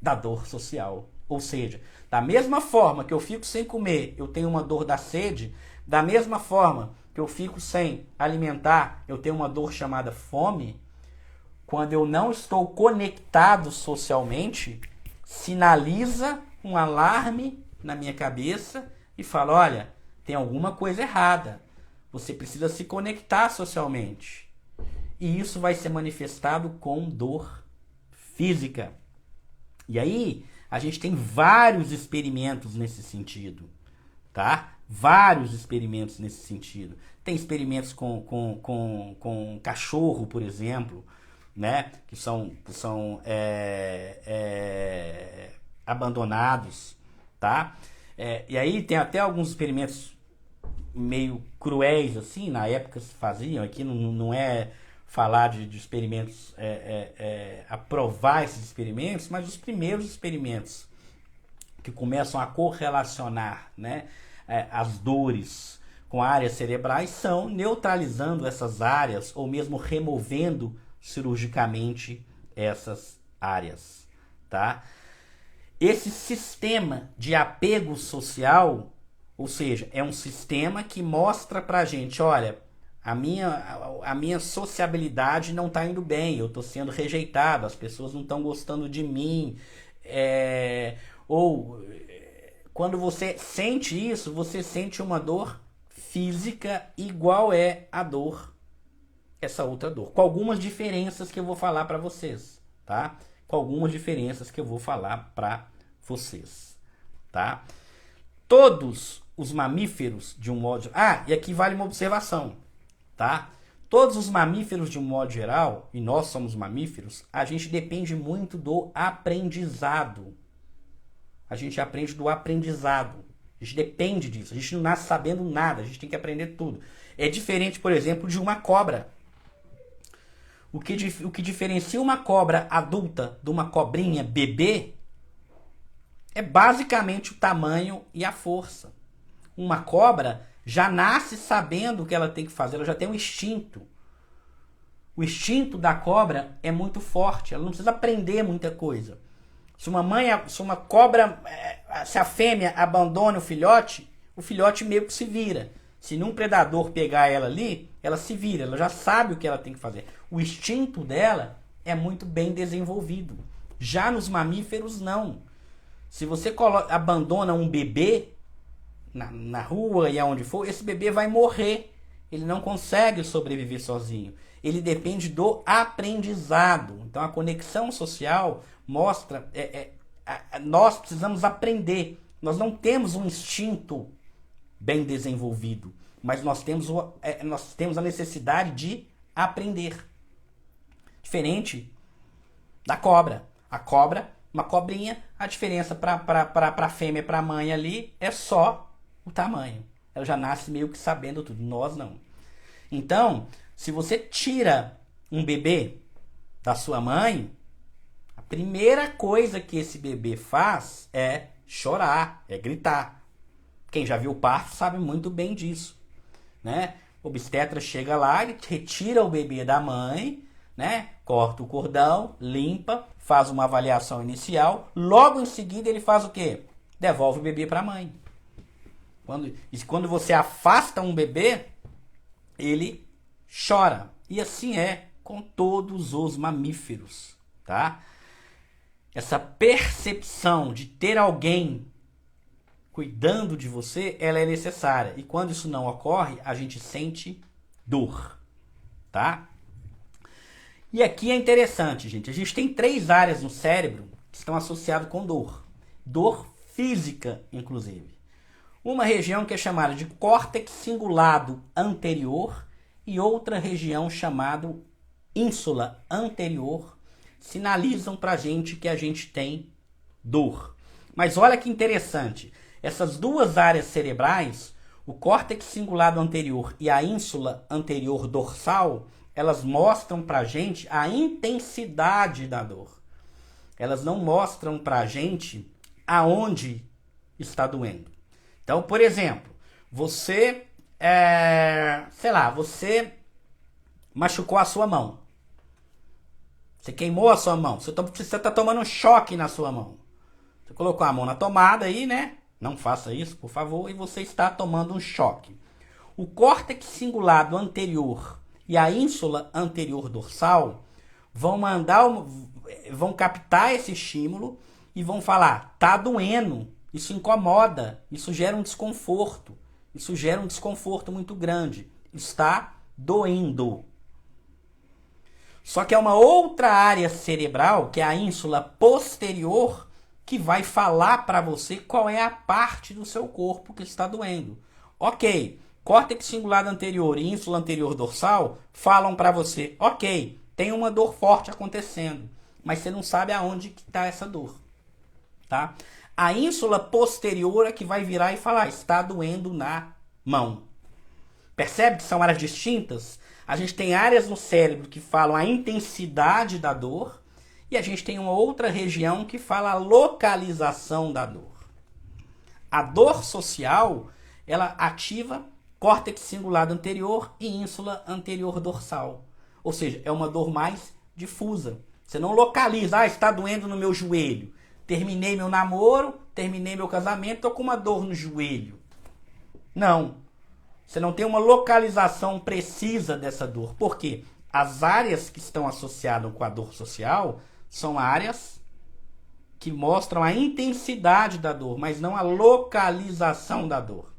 da dor social. Ou seja, da mesma forma que eu fico sem comer, eu tenho uma dor da sede, da mesma forma que eu fico sem alimentar, eu tenho uma dor chamada fome, quando eu não estou conectado socialmente, sinaliza um alarme na minha cabeça e fala, olha, tem alguma coisa errada. Você precisa se conectar socialmente. E isso vai ser manifestado com dor física. E aí, a gente tem vários experimentos nesse sentido, tá? Vários experimentos nesse sentido. Tem experimentos com cachorro, por exemplo, né? Que são abandonados, tá? E aí tem até alguns experimentos meio cruéis, assim, na época se faziam, aqui não é falar de experimentos, aprovar esses experimentos, mas os primeiros experimentos que começam a correlacionar, né, as dores com áreas cerebrais são neutralizando essas áreas ou mesmo removendo cirurgicamente essas áreas, tá? Esse sistema de apego social, ou seja, é um sistema que mostra pra gente, olha, a minha sociabilidade não está indo bem, eu estou sendo rejeitado, as pessoas não estão gostando de mim. Ou quando você sente isso, você sente uma dor física igual é a dor, essa outra dor. Com algumas diferenças que eu vou falar para vocês, tá? Com algumas diferenças que eu vou falar para vocês, tá? Todos os mamíferos, de um modo... e aqui vale uma observação, tá? Todos os mamíferos, de um modo geral, e nós somos mamíferos, a gente depende muito do aprendizado. A gente aprende do aprendizado. A gente depende disso. A gente não nasce sabendo nada, a gente tem que aprender tudo. É diferente, por exemplo, de uma cobra. O que diferencia uma cobra adulta de uma cobrinha bebê é basicamente o tamanho e a força. Uma cobra já nasce sabendo o que ela tem que fazer, ela já tem um instinto. O instinto da cobra é muito forte, ela não precisa aprender muita coisa. Se uma cobra, se a fêmea abandona o filhote meio que se vira. Se nenhum predador pegar ela ali, ela se vira, ela já sabe o que ela tem que fazer. O instinto dela é muito bem desenvolvido. Já nos mamíferos, não. Se você abandona um bebê na rua e aonde for, esse bebê vai morrer. Ele não consegue sobreviver sozinho. Ele depende do aprendizado. Então a conexão social mostra... nós precisamos aprender. Nós não temos um instinto bem desenvolvido, mas nós temos a necessidade de aprender. Diferente da cobra. A cobra, uma cobrinha, a diferença para a fêmea e para a mãe ali é só o tamanho. Ela já nasce meio que sabendo tudo. Nós não. Então, se você tira um bebê da sua mãe, a primeira coisa que esse bebê faz é chorar, é gritar. Quem já viu parto sabe muito bem disso, né? O obstetra chega lá, ele retira o bebê da mãe, né? Corta o cordão, limpa, faz uma avaliação inicial. Logo em seguida ele faz o quê? Devolve o bebê para a mãe. Quando você afasta um bebê, ele chora. E assim é com todos os mamíferos, tá? Essa percepção de ter alguém cuidando de você, ela é necessária. E quando isso não ocorre, a gente sente dor, tá? E aqui é interessante, gente. A gente tem 3 áreas no cérebro que estão associadas com dor. Dor física, inclusive. Uma região que é chamada de córtex cingulado anterior e outra região chamada ínsula anterior sinalizam pra gente que a gente tem dor. Mas olha que interessante. Essas 2 áreas cerebrais, o córtex cingulado anterior e a ínsula anterior dorsal, elas mostram pra gente a intensidade da dor. Elas não mostram pra gente aonde está doendo. Então, por exemplo, você, você machucou a sua mão. Você queimou a sua mão. Você está tomando um choque na sua mão. Você colocou a mão na tomada aí, né? Não faça isso, por favor. E você está tomando um choque. O córtex cingulado anterior e a ínsula anterior dorsal vão captar esse estímulo e vão falar, tá doendo, isso incomoda, isso gera um desconforto, isso gera um desconforto muito grande, está doendo. Só que é uma outra área cerebral, que é a ínsula posterior, que vai falar para você qual é a parte do seu corpo que está doendo. Ok, córtex cingulado anterior e ínsula anterior dorsal falam para você, ok, tem uma dor forte acontecendo, mas você não sabe aonde que está essa dor, tá? A ínsula posterior é que vai virar e falar, está doendo na mão. Percebe que são áreas distintas? A gente tem áreas no cérebro que falam a intensidade da dor e a gente tem uma outra região que fala a localização da dor. A dor social, ela ativa córtex cingulado anterior e ínsula anterior dorsal. Ou seja, é uma dor mais difusa. Você não localiza, está doendo no meu joelho. Terminei meu namoro, terminei meu casamento, estou com uma dor no joelho. Não. Você não tem uma localização precisa dessa dor. Por quê? As áreas que estão associadas com a dor social são áreas que mostram a intensidade da dor, mas não a localização da dor.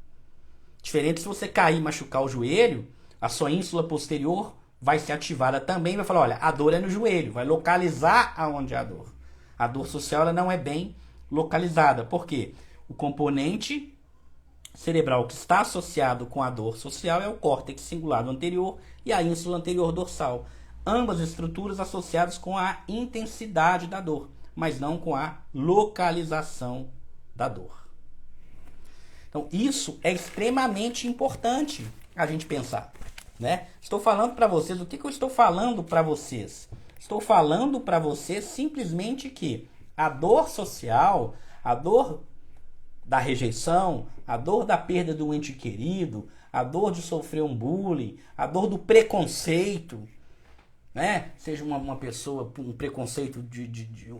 Diferente se você cair e machucar o joelho, a sua ínsula posterior vai ser ativada também e vai falar, olha, a dor é no joelho, vai localizar aonde é a dor. A dor social ela não é bem localizada. Por quê? O componente cerebral que está associado com a dor social é o córtex cingulado anterior e a ínsula anterior dorsal. Ambas estruturas associadas com a intensidade da dor, mas não com a localização da dor. Então, isso é extremamente importante a gente pensar, né? Estou falando para vocês, o que eu estou falando para vocês? Estou falando para vocês simplesmente que a dor social, a dor da rejeição, a dor da perda do ente querido, a dor de sofrer um bullying, a dor do preconceito, né? Seja uma pessoa, um preconceito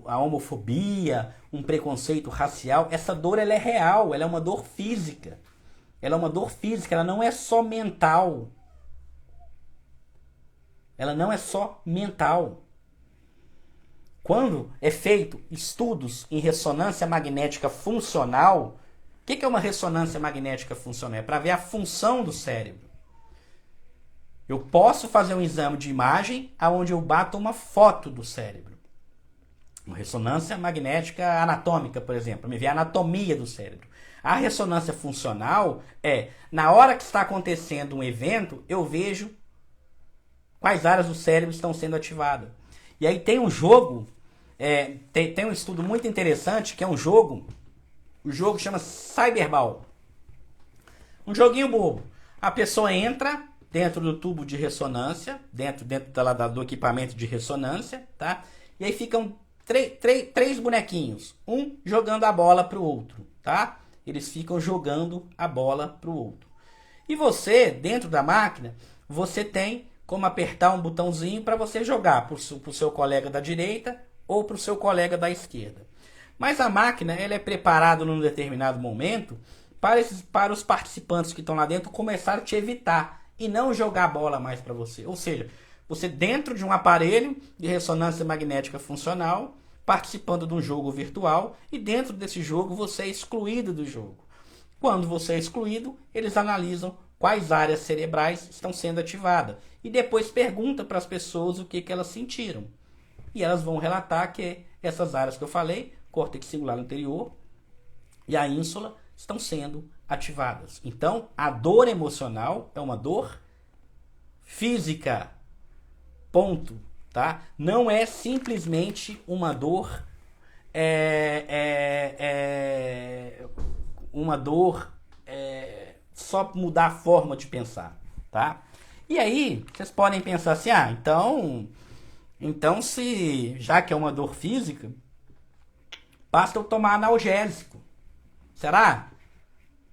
a homofobia, um preconceito racial, essa dor ela é real, ela é uma dor física. Ela é uma dor física, ela não é só mental. Ela não é só mental. Quando é feito estudos em ressonância magnética funcional, o que é uma ressonância magnética funcional? É para ver a função do cérebro. Eu posso fazer um exame de imagem onde eu bato uma foto do cérebro. Uma ressonância magnética anatômica, por exemplo, para me ver a anatomia do cérebro. A ressonância funcional é, na hora que está acontecendo um evento, eu vejo quais áreas do cérebro estão sendo ativadas. E aí tem um jogo, tem um estudo muito interessante, que é um jogo, o jogo chama Cyberball. Um joguinho bobo. A pessoa entra dentro do tubo de ressonância, dentro do equipamento de ressonância, tá? E aí ficam três bonequinhos, um jogando a bola para o outro, tá? Eles ficam jogando a bola para o outro. E você, dentro da máquina, você tem como apertar um botãozinho para você jogar para o seu colega da direita ou para o seu colega da esquerda. Mas a máquina ela é preparada num determinado momento para os participantes que estão lá dentro começarem a te evitar e não jogar a bola mais para você. Ou seja, você dentro de um aparelho de ressonância magnética funcional, participando de um jogo virtual, e dentro desse jogo você é excluído do jogo. Quando você é excluído, eles analisam quais áreas cerebrais estão sendo ativadas e depois pergunta para as pessoas o que elas sentiram. E elas vão relatar que essas áreas que eu falei, córtex cingulado anterior e a ínsula, estão sendo ativadas. Então, a dor emocional é uma dor física. Ponto. Tá? Não é simplesmente uma dor só mudar a forma de pensar, tá? E aí, vocês podem pensar assim, então se já que é uma dor física, basta eu tomar analgésico. Será?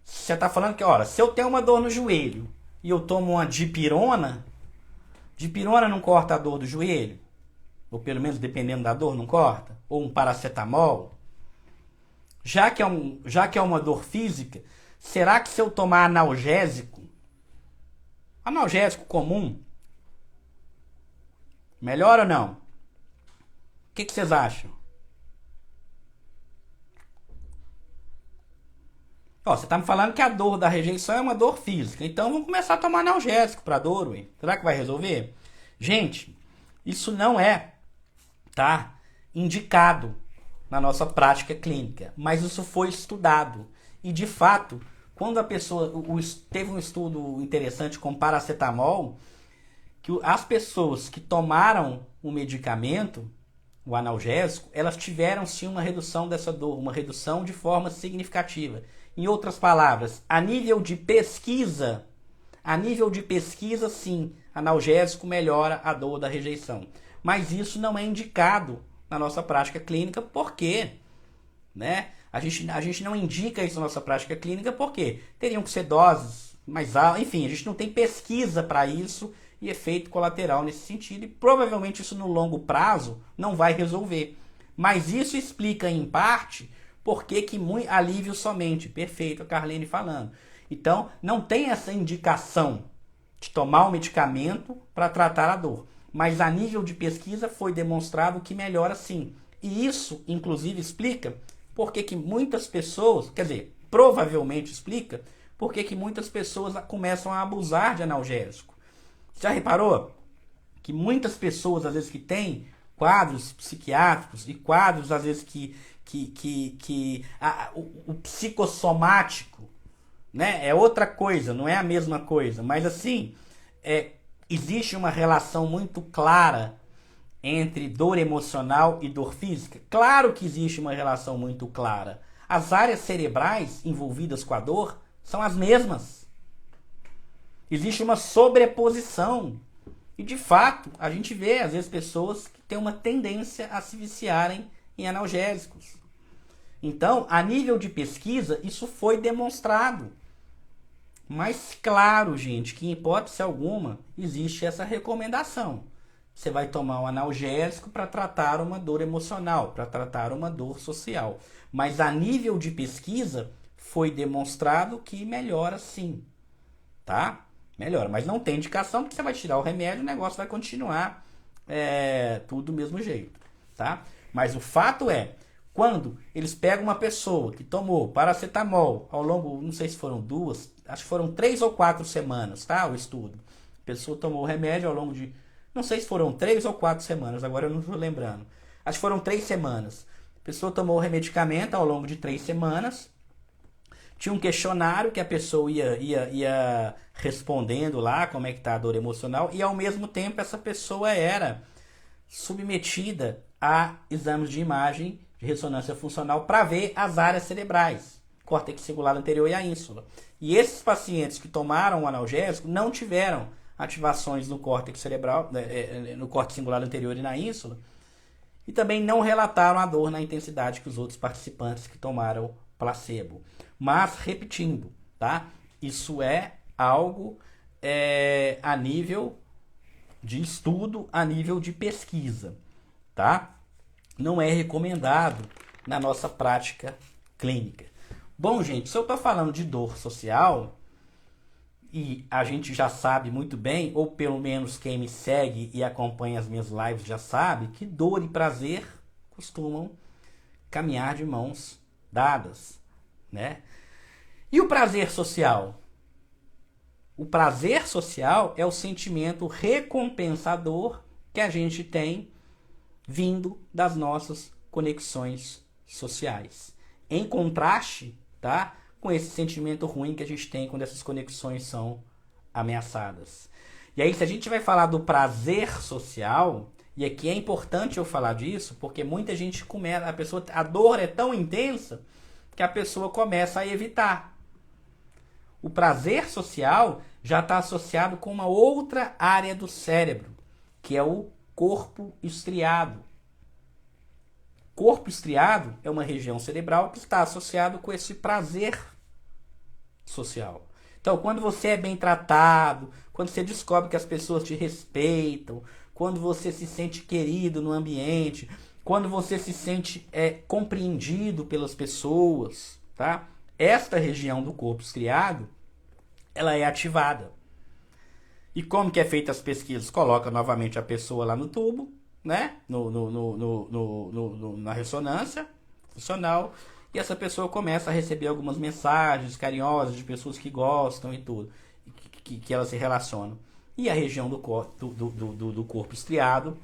Você tá falando que, olha, se eu tenho uma dor no joelho e eu tomo uma dipirona não corta a dor do joelho? Ou pelo menos dependendo da dor, não corta? Ou um paracetamol? Já que é uma dor física, será que se eu tomar analgésico comum, melhora ou não? O que vocês acham? Ó, você tá me falando que a dor da rejeição é uma dor física. Então vamos começar a tomar analgésico para dor, ué. Será que vai resolver? Gente, isso não é, tá, indicado na nossa prática clínica, mas isso foi estudado. E de fato, quando a pessoa teve um estudo interessante com paracetamol, que as pessoas que tomaram o medicamento, o analgésico, elas tiveram sim uma redução dessa dor, uma redução de forma significativa. Em outras palavras, a nível de pesquisa, sim, analgésico melhora a dor da rejeição. Mas isso não é indicado na nossa prática clínica, porque, né? A gente não indica isso na nossa prática clínica porque teriam que ser doses mais altas. Enfim, a gente não tem pesquisa para isso e efeito colateral nesse sentido. E provavelmente isso no longo prazo não vai resolver. Mas isso explica em parte por que muito alívio somente. Perfeito, a Carlene falando. Então, não tem essa indicação de tomar o medicamento para tratar a dor. Mas a nível de pesquisa foi demonstrado que melhora sim. E isso, inclusive, explica por que muitas pessoas, quer dizer, provavelmente explica por que muitas pessoas começam a abusar de analgésico. Já reparou que muitas pessoas, às vezes, que têm quadros psiquiátricos e quadros, às vezes, o psicossomático, né, é outra coisa, não é a mesma coisa, mas assim, existe uma relação muito clara entre dor emocional e dor física? Claro que existe uma relação muito clara. As áreas cerebrais envolvidas com a dor são as mesmas. Existe uma sobreposição. E de fato, a gente vê às vezes pessoas que têm uma tendência a se viciarem em analgésicos. Então, a nível de pesquisa, isso foi demonstrado. Mas claro, gente, que em hipótese alguma existe essa recomendação. Você vai tomar um analgésico para tratar uma dor emocional, para tratar uma dor social. Mas a nível de pesquisa foi demonstrado que melhora sim. Tá? Melhora. Mas não tem indicação porque você vai tirar o remédio e o negócio vai continuar tudo do mesmo jeito. Tá? Mas o fato é, quando eles pegam uma pessoa que tomou paracetamol ao longo, não sei se foram 2, acho que foram 3 ou 4 semanas, tá? O estudo. A pessoa tomou o remédio ao longo de, não sei se foram 3 ou 4 semanas, agora eu não estou lembrando. Acho que foram 3 semanas. A pessoa tomou o medicamento ao longo de 3 semanas. Tinha um questionário que a pessoa ia respondendo lá como é que está a dor emocional. E ao mesmo tempo essa pessoa era submetida a exames de imagem de ressonância funcional para ver as áreas cerebrais, córtex cingulado anterior e a ínsula. E esses pacientes que tomaram o analgésico não tiveram ativações no córtex cerebral, no córtex cingulado anterior e na ínsula, e também não relataram a dor na intensidade que os outros participantes que tomaram placebo. Mas, repetindo, tá? Isso é algo a nível de estudo, a nível de pesquisa, tá? Não é recomendado na nossa prática clínica. Bom, gente, se eu estou falando de dor social, e a gente já sabe muito bem, ou pelo menos quem me segue e acompanha as minhas lives já sabe, que dor e prazer costumam caminhar de mãos dadas, né? E o prazer social? O prazer social é o sentimento recompensador que a gente tem vindo das nossas conexões sociais. Em contraste, tá, com esse sentimento ruim que a gente tem quando essas conexões são ameaçadas. E aí, se a gente vai falar do prazer social, e aqui é importante eu falar disso, porque muita gente começa, a dor é tão intensa que a pessoa começa a evitar. O prazer social já está associado com uma outra área do cérebro, que é o corpo estriado. Corpo estriado é uma região cerebral que está associado com esse prazer social. Então, quando você é bem tratado, quando você descobre que as pessoas te respeitam, quando você se sente querido no ambiente, quando você se sente compreendido pelas pessoas, tá? Esta região do corpo estriado, ela é ativada. E como que é feita as pesquisas? Coloca novamente a pessoa lá no tubo, né? Na ressonância funcional, e essa pessoa começa a receber algumas mensagens carinhosas de pessoas que gostam e tudo, que elas se relacionam. E a região do corpo estriado,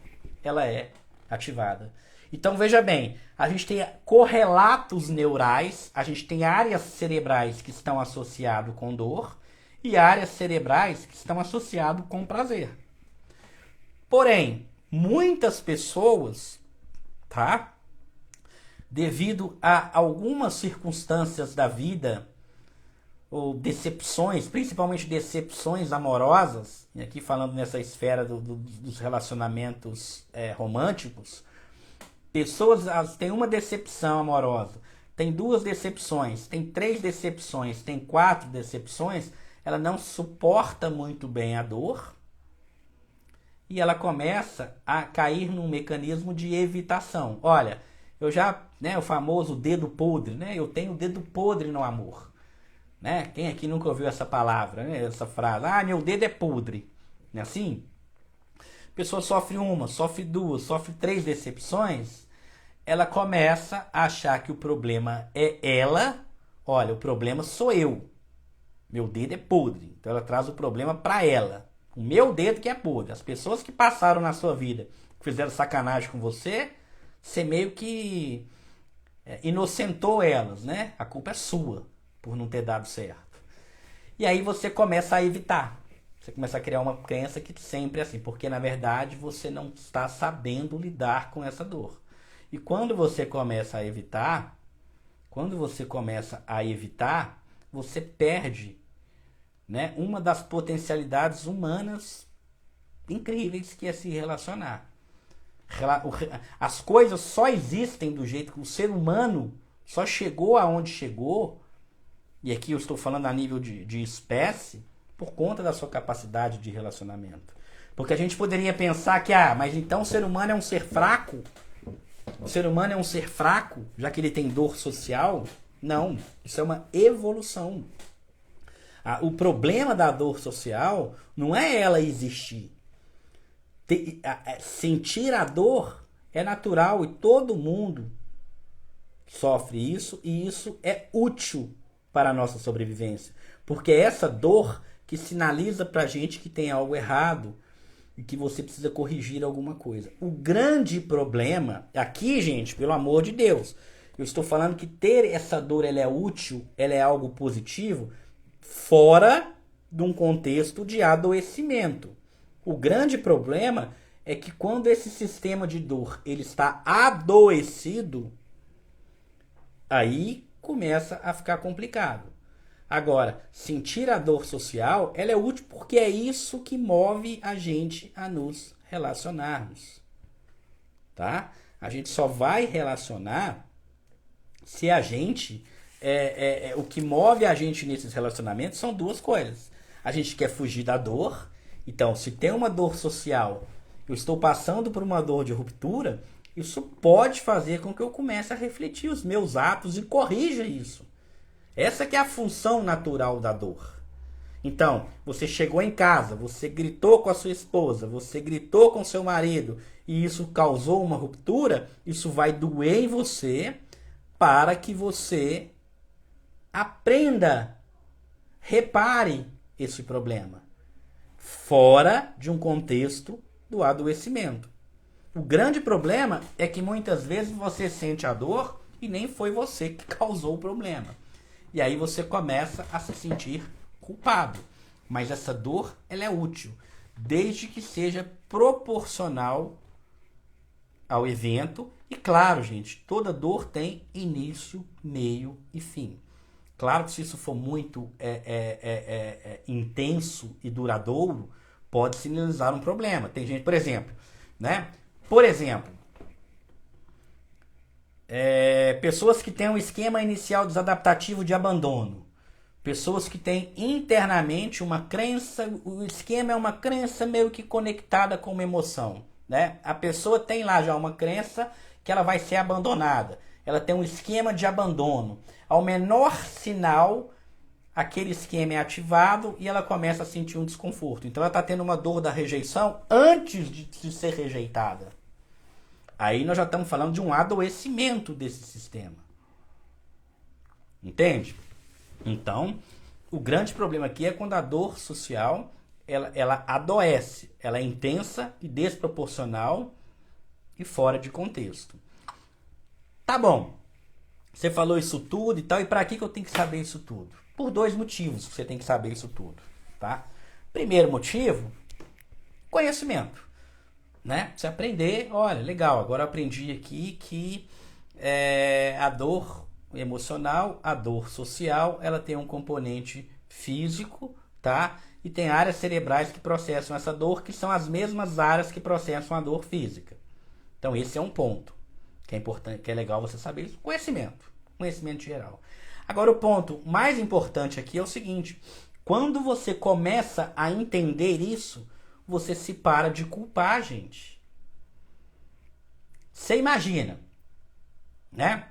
ela é ativada. Então veja bem, a gente tem correlatos neurais, a gente tem áreas cerebrais que estão associadas com dor e áreas cerebrais que estão associadas com prazer. Porém, muitas pessoas, tá? Devido a algumas circunstâncias da vida, ou decepções, principalmente decepções amorosas, e aqui falando nessa esfera dos relacionamentos românticos, pessoas têm uma decepção amorosa, tem 2 decepções, tem 3 decepções, tem 4 decepções, ela não suporta muito bem a dor e ela começa a cair num mecanismo de evitação. Olha, eu já, né, o famoso dedo podre, né? Eu tenho dedo podre no amor. Né? Quem aqui nunca ouviu essa palavra, né? Essa frase? Ah, meu dedo é podre. Não é assim? A pessoa sofre 1, sofre 2, sofre 3 decepções, ela começa a achar que o problema é ela. Olha, o problema sou eu. Meu dedo é podre. Então ela traz o problema para ela. O meu dedo que é podre. As pessoas que passaram na sua vida, que fizeram sacanagem com você, você meio que inocentou elas, né? A culpa é sua por não ter dado certo. E aí você começa a evitar. Você começa a criar uma crença que sempre é assim, porque na verdade você não está sabendo lidar com essa dor. E quando você começa a evitar, você perde, né, uma das potencialidades humanas incríveis que é se relacionar. As coisas só existem do jeito que o ser humano só chegou aonde chegou, e aqui eu estou falando a nível de espécie, por conta da sua capacidade de relacionamento. Porque a gente poderia pensar que, mas então o ser humano é um ser fraco? O ser humano é um ser fraco, já que ele tem dor social? Não, isso é uma evolução. O problema da dor social não é ela existir. Sentir a dor é natural e todo mundo sofre isso, e isso é útil para a nossa sobrevivência. Porque é essa dor que sinaliza pra gente que tem algo errado e que você precisa corrigir alguma coisa. O grande problema, aqui, gente, pelo amor de Deus, eu estou falando que ter essa dor, ela é útil, ela é algo positivo, fora de um contexto de adoecimento. O grande problema é que quando esse sistema de dor ele está adoecido, aí começa a ficar complicado. Agora, sentir a dor social, ela é útil porque é isso que move a gente a nos relacionarmos. Tá? A gente só vai relacionar se a gente... o que move a gente nesses relacionamentos são 2 coisas. A gente quer fugir da dor. Então, se tem uma dor social, eu estou passando por uma dor de ruptura, isso pode fazer com que eu comece a refletir os meus atos e corrija isso. Essa que é a função natural da dor. Então, você chegou em casa, você gritou com a sua esposa, você gritou com seu marido e isso causou uma ruptura, isso vai doer em você para que você aprenda, repare esse problema, fora de um contexto do adoecimento. O grande problema é que muitas vezes você sente a dor e nem foi você que causou o problema. E aí você começa a se sentir culpado. Mas essa dor, ela é útil, desde que seja proporcional ao evento. E claro, gente, toda dor tem início, meio e fim. Claro que se isso for muito intenso e duradouro, pode sinalizar um problema. Tem gente, por exemplo, né? Por exemplo, pessoas que têm um esquema inicial desadaptativo de abandono. Pessoas que têm internamente uma crença, o esquema é uma crença meio que conectada com uma emoção, né? A pessoa tem lá já uma crença que ela vai ser abandonada. Ela tem um esquema de abandono. Ao menor sinal, aquele esquema é ativado e ela começa a sentir um desconforto. Então ela está tendo uma dor da rejeição antes de ser rejeitada. Aí nós já estamos falando de um adoecimento desse sistema. Entende? Então, o grande problema aqui é quando a dor social ela adoece. Ela é intensa e desproporcional e fora de contexto. Tá bom. Você falou isso tudo e tal. E para que eu tenho que saber isso tudo? Por dois motivos que você tem que saber isso tudo. Tá? Primeiro motivo, conhecimento. Né? Você aprender, olha, legal, agora eu aprendi aqui que a dor emocional, a dor social, ela tem um componente físico, tá? E tem áreas cerebrais que processam essa dor, que são as mesmas áreas que processam a dor física. Então esse é um ponto que é importante, que é legal você saber isso. Conhecimento geral. Agora o ponto mais importante aqui é o seguinte: quando você começa a entender isso, você se para de culpar, gente. Você imagina, né?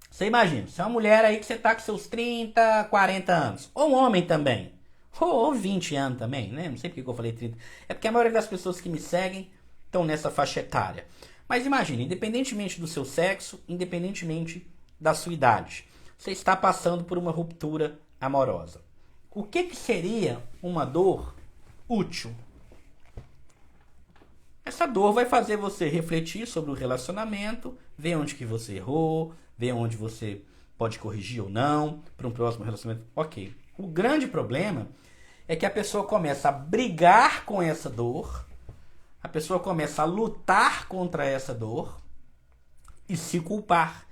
Você imagina, você é uma mulher aí que você tá com seus 30, 40 anos. Ou um homem também. Ou 20 anos também, né? Não sei porque eu falei 30. É porque a maioria das pessoas que me seguem estão nessa faixa etária. Mas imagina, independentemente do seu sexo, independentemente da sua idade, você está passando por uma ruptura amorosa. O que seria uma dor útil? Essa dor vai fazer você refletir sobre o relacionamento, ver onde que você errou, ver onde você pode corrigir ou não para um próximo relacionamento. Ok. O grande problema é que a pessoa começa a brigar com essa dor, a pessoa começa a lutar contra essa dor e se culpar.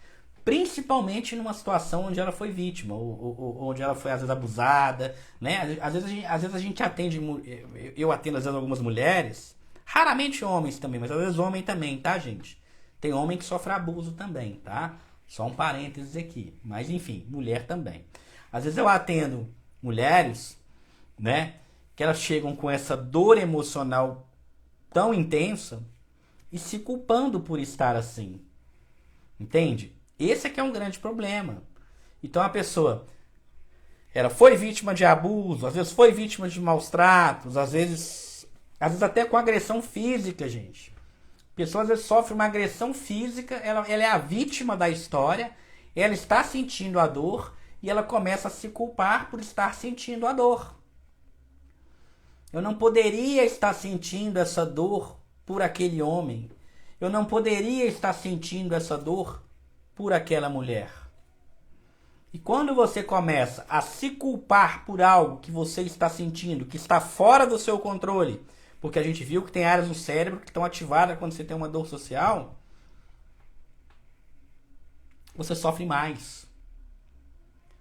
Principalmente numa situação onde ela foi vítima, ou onde ela foi às vezes abusada, né? Às vezes a gente atende, eu atendo às vezes algumas mulheres, raramente homens também, mas às vezes homem também, tá, gente? Tem homem que sofre abuso também, tá? Só um parênteses aqui. Mas enfim, mulher também. Às vezes eu atendo mulheres, né? Que elas chegam com essa dor emocional tão intensa e se culpando por estar assim. Entende? Esse é que é um grande problema. Então a pessoa, ela foi vítima de abuso, às vezes foi vítima de maus tratos, às vezes até com agressão física, gente. A pessoa às vezes sofre uma agressão física, ela é a vítima da história, ela está sentindo a dor e ela começa a se culpar por estar sentindo a dor. Eu não poderia estar sentindo essa dor por aquele homem. Eu não poderia estar sentindo essa dor por aquela mulher. E quando você começa a se culpar por algo que você está sentindo, que está fora do seu controle, porque a gente viu que tem áreas no cérebro que estão ativadas quando você tem uma dor social, você sofre mais.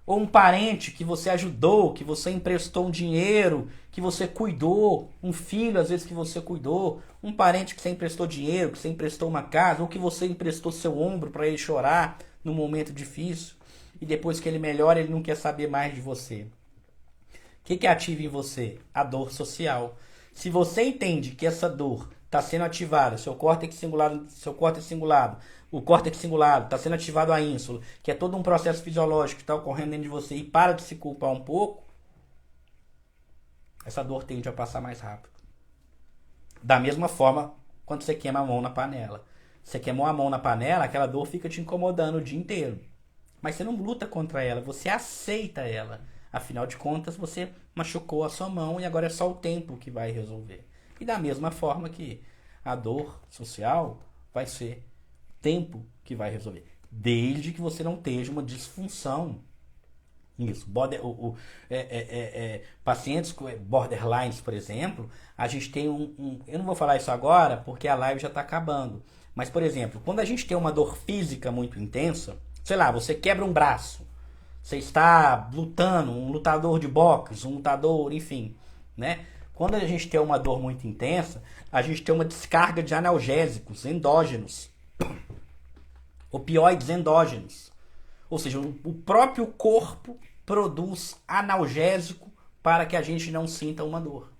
Ou um parente que você ajudou, que você emprestou um dinheiro, que você cuidou, um filho às vezes que você cuidou, um parente que você emprestou dinheiro, que você emprestou uma casa, ou que você emprestou seu ombro para ele chorar num momento difícil, e depois que ele melhora ele não quer saber mais de você. que ativa em você? A dor social. Se você entende que essa dor está sendo ativada, o córtex cingulado está sendo ativado a ínsula, que é todo um processo fisiológico que está ocorrendo dentro de você e para de se culpar um pouco, essa dor tende a passar mais rápido. Da mesma forma, quando você queima a mão na panela. Você queimou a mão na panela, aquela dor fica te incomodando o dia inteiro. Mas você não luta contra ela, você aceita ela. Afinal de contas, você machucou a sua mão e agora é só o tempo que vai resolver. E da mesma forma que a dor social vai ser o tempo que vai resolver. Desde que você não esteja uma disfunção nisso. Pacientes com borderlines, por exemplo, a gente tem eu não vou falar isso agora porque a live já está acabando. Mas, por exemplo, quando a gente tem uma dor física muito intensa, sei lá, você quebra um braço, você está lutando, um lutador de boxe, um lutador, enfim, né? Quando a gente tem uma dor muito intensa, a gente tem uma descarga de analgésicos endógenos, opioides endógenos. Ou seja, o próprio corpo produz analgésico para que a gente não sinta uma dor.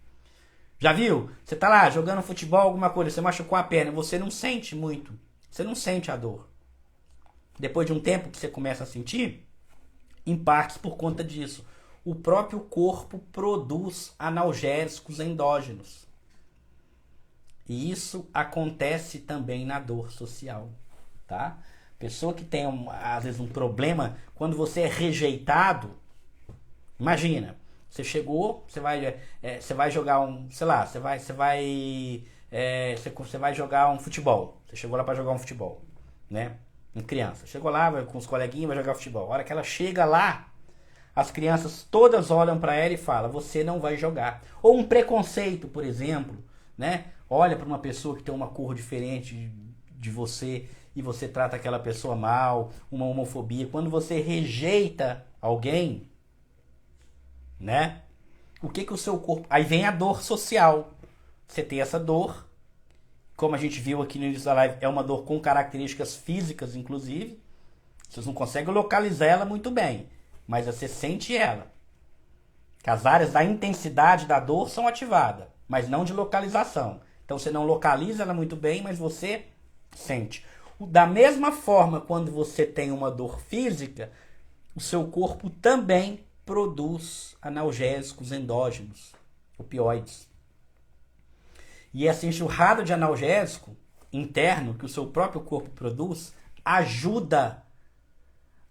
Já viu? Você tá lá jogando futebol, alguma coisa, você machucou a perna, você não sente muito. Você não sente a dor. Depois de um tempo que você começa a sentir, em partes por conta disso. O próprio corpo produz analgésicos endógenos. E isso acontece também na dor social, tá? Pessoa que tem, às vezes, um problema, quando você é rejeitado, imagina, você chegou, você vai jogar sei lá, você vai jogar um futebol. Você chegou lá para jogar um futebol, né? Uma criança. Chegou lá com os coleguinhas, vai jogar futebol. A hora que ela chega lá, as crianças todas olham para ela e falam, você não vai jogar. Ou um preconceito, por exemplo, né? Olha para uma pessoa que tem uma cor diferente de você e você trata aquela pessoa mal, uma homofobia. Quando você rejeita alguém, né? O que o seu corpo... Aí vem a dor social. Você tem essa dor, como a gente viu aqui no início da live, é uma dor com características físicas, inclusive. Vocês não conseguem localizar ela muito bem, mas você sente ela. Que as áreas da intensidade da dor são ativadas, mas não de localização. Então você não localiza ela muito bem, mas você sente. Da mesma forma, quando você tem uma dor física, o seu corpo também produz analgésicos endógenos, opioides. E essa enxurrada de analgésico interno que o seu próprio corpo produz ajuda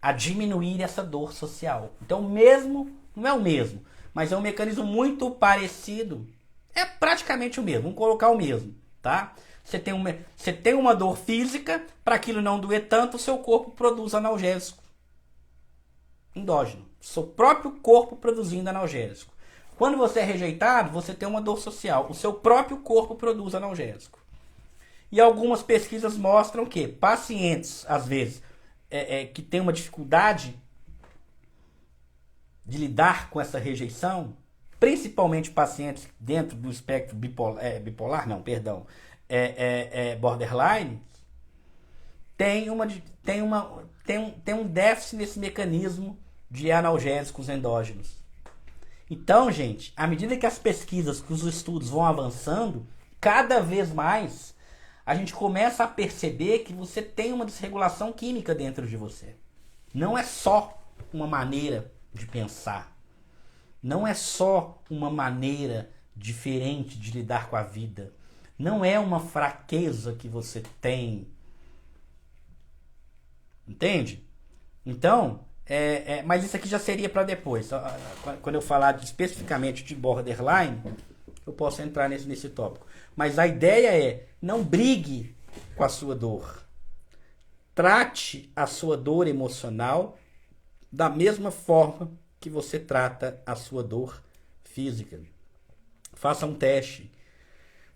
a diminuir essa dor social. Então, não é o mesmo, mas é um mecanismo muito parecido. É praticamente o mesmo, vamos colocar o mesmo, tá? Você tem uma dor física, para aquilo não doer tanto, o seu corpo produz analgésico endógeno. Seu próprio corpo produzindo analgésico. Quando você é rejeitado, você tem uma dor social. O seu próprio corpo produz analgésico. E algumas pesquisas mostram que pacientes, às vezes, que têm uma dificuldade de lidar com essa rejeição, principalmente pacientes dentro do espectro borderline, tem um déficit nesse mecanismo de analgésicos endógenos. Então, gente, à medida que as pesquisas, que os estudos vão avançando, cada vez mais a gente começa a perceber que você tem uma desregulação química dentro de você. Não é só uma maneira de pensar. Não é só uma maneira diferente de lidar com a vida. Não é uma fraqueza que você tem. Entende? Então, mas isso aqui já seria para depois. Quando eu falar especificamente de borderline, eu posso entrar nesse tópico. Mas a ideia é, não brigue com a sua dor. Trate a sua dor emocional da mesma forma que você trata a sua dor física. Faça um teste.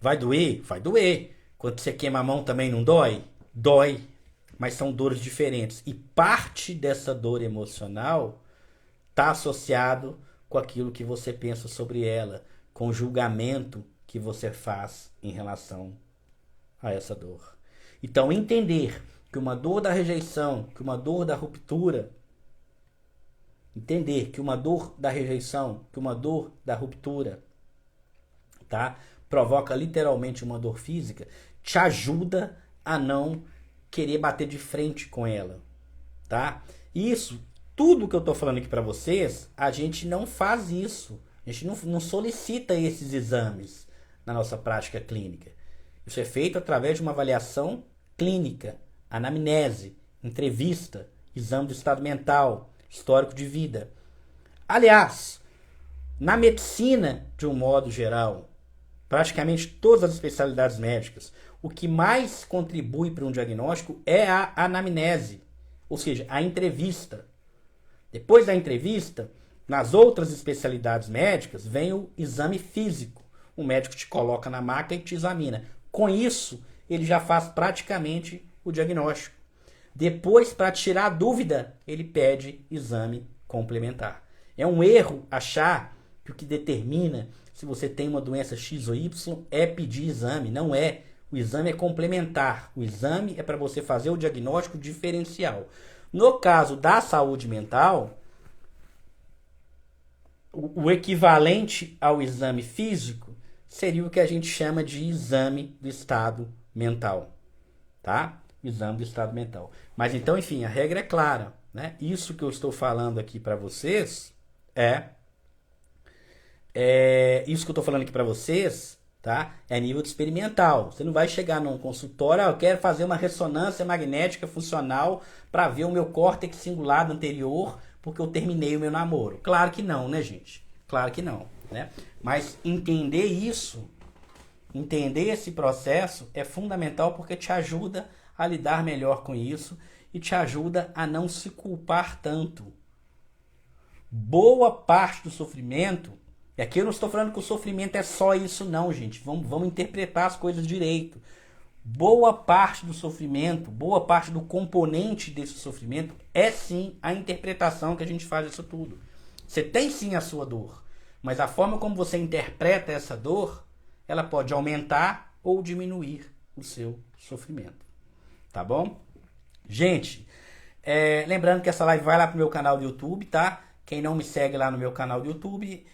Vai doer? Vai doer. Quando você queima a mão também não dói? Dói. Mas são dores diferentes. E parte dessa dor emocional está associado com aquilo que você pensa sobre ela, com o julgamento que você faz em relação a essa dor. Então, entender que uma dor da rejeição, que uma dor da ruptura Entender que uma dor da rejeição, que uma dor da ruptura, tá? Provoca literalmente uma dor física, te ajuda a não querer bater de frente com ela, tá? Isso, tudo que eu tô falando aqui para vocês, a gente não faz isso. A gente não solicita esses exames na nossa prática clínica. Isso é feito através de uma avaliação clínica, anamnese, entrevista, exame do estado mental, histórico de vida. Aliás, na medicina, de um modo geral, praticamente todas as especialidades médicas, o que mais contribui para um diagnóstico é a anamnese, ou seja, a entrevista. Depois da entrevista, nas outras especialidades médicas, vem o exame físico. O médico te coloca na maca e te examina. Com isso, ele já faz praticamente o diagnóstico. Depois, para tirar a dúvida, ele pede exame complementar. É um erro achar que o que determina se você tem uma doença X ou Y é pedir exame. Não é. O exame é complementar. O exame é para você fazer o diagnóstico diferencial. No caso da saúde mental, o equivalente ao exame físico seria o que a gente chama de exame do estado mental, tá? Exame do estado mental. Mas então, enfim, a regra é clara, né? Isso que eu estou falando aqui para vocês isso que eu estou falando aqui para vocês, tá? É nível experimental. Você não vai chegar num consultório, eu quero fazer uma ressonância magnética funcional para ver o meu córtex cingulado anterior, porque eu terminei o meu namoro. Claro que não, né, gente? Claro que não, né? Mas entender isso, entender esse processo é fundamental porque te ajuda a lidar melhor com isso e te ajuda a não se culpar tanto. Boa parte do sofrimento, e aqui eu não estou falando que o sofrimento é só isso não, gente. Vamos interpretar as coisas direito. Boa parte do sofrimento, boa parte do componente desse sofrimento é sim a interpretação que a gente faz disso tudo. Você tem sim a sua dor, mas a forma como você interpreta essa dor, ela pode aumentar ou diminuir o seu sofrimento. Tá bom? Gente, lembrando que essa live vai lá pro meu canal do YouTube, tá? Quem não me segue lá no meu canal do YouTube,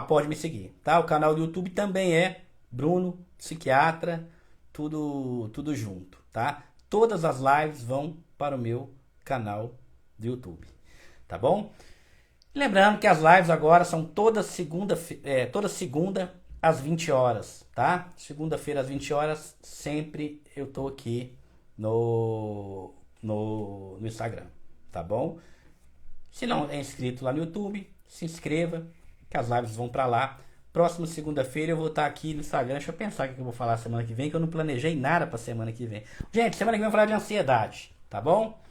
pode me seguir, tá? O canal do YouTube também é Bruno Psiquiatra, tudo junto, tá? Todas as lives vão para o meu canal do YouTube, tá bom? Lembrando que as lives agora são toda segunda às 20 horas, tá? Segunda-feira às 20 horas, sempre eu tô aqui no Instagram, tá bom? Se não é inscrito lá no YouTube, se inscreva, que as lives vão para lá. Próxima segunda-feira eu vou estar aqui no Instagram. Deixa eu pensar o que eu vou falar semana que vem, que eu não planejei nada para semana que vem. Gente, semana que vem eu vou falar de ansiedade, tá bom?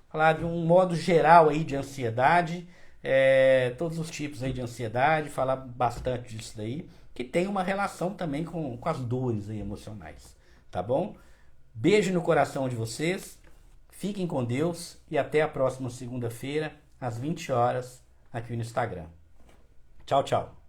Falar de um modo geral aí de ansiedade, todos os tipos aí de ansiedade, falar bastante disso daí, que tem uma relação também com as dores aí emocionais, tá bom? Beijo no coração de vocês, fiquem com Deus e até a próxima segunda-feira, às 20 horas, aqui no Instagram. Tchau, tchau.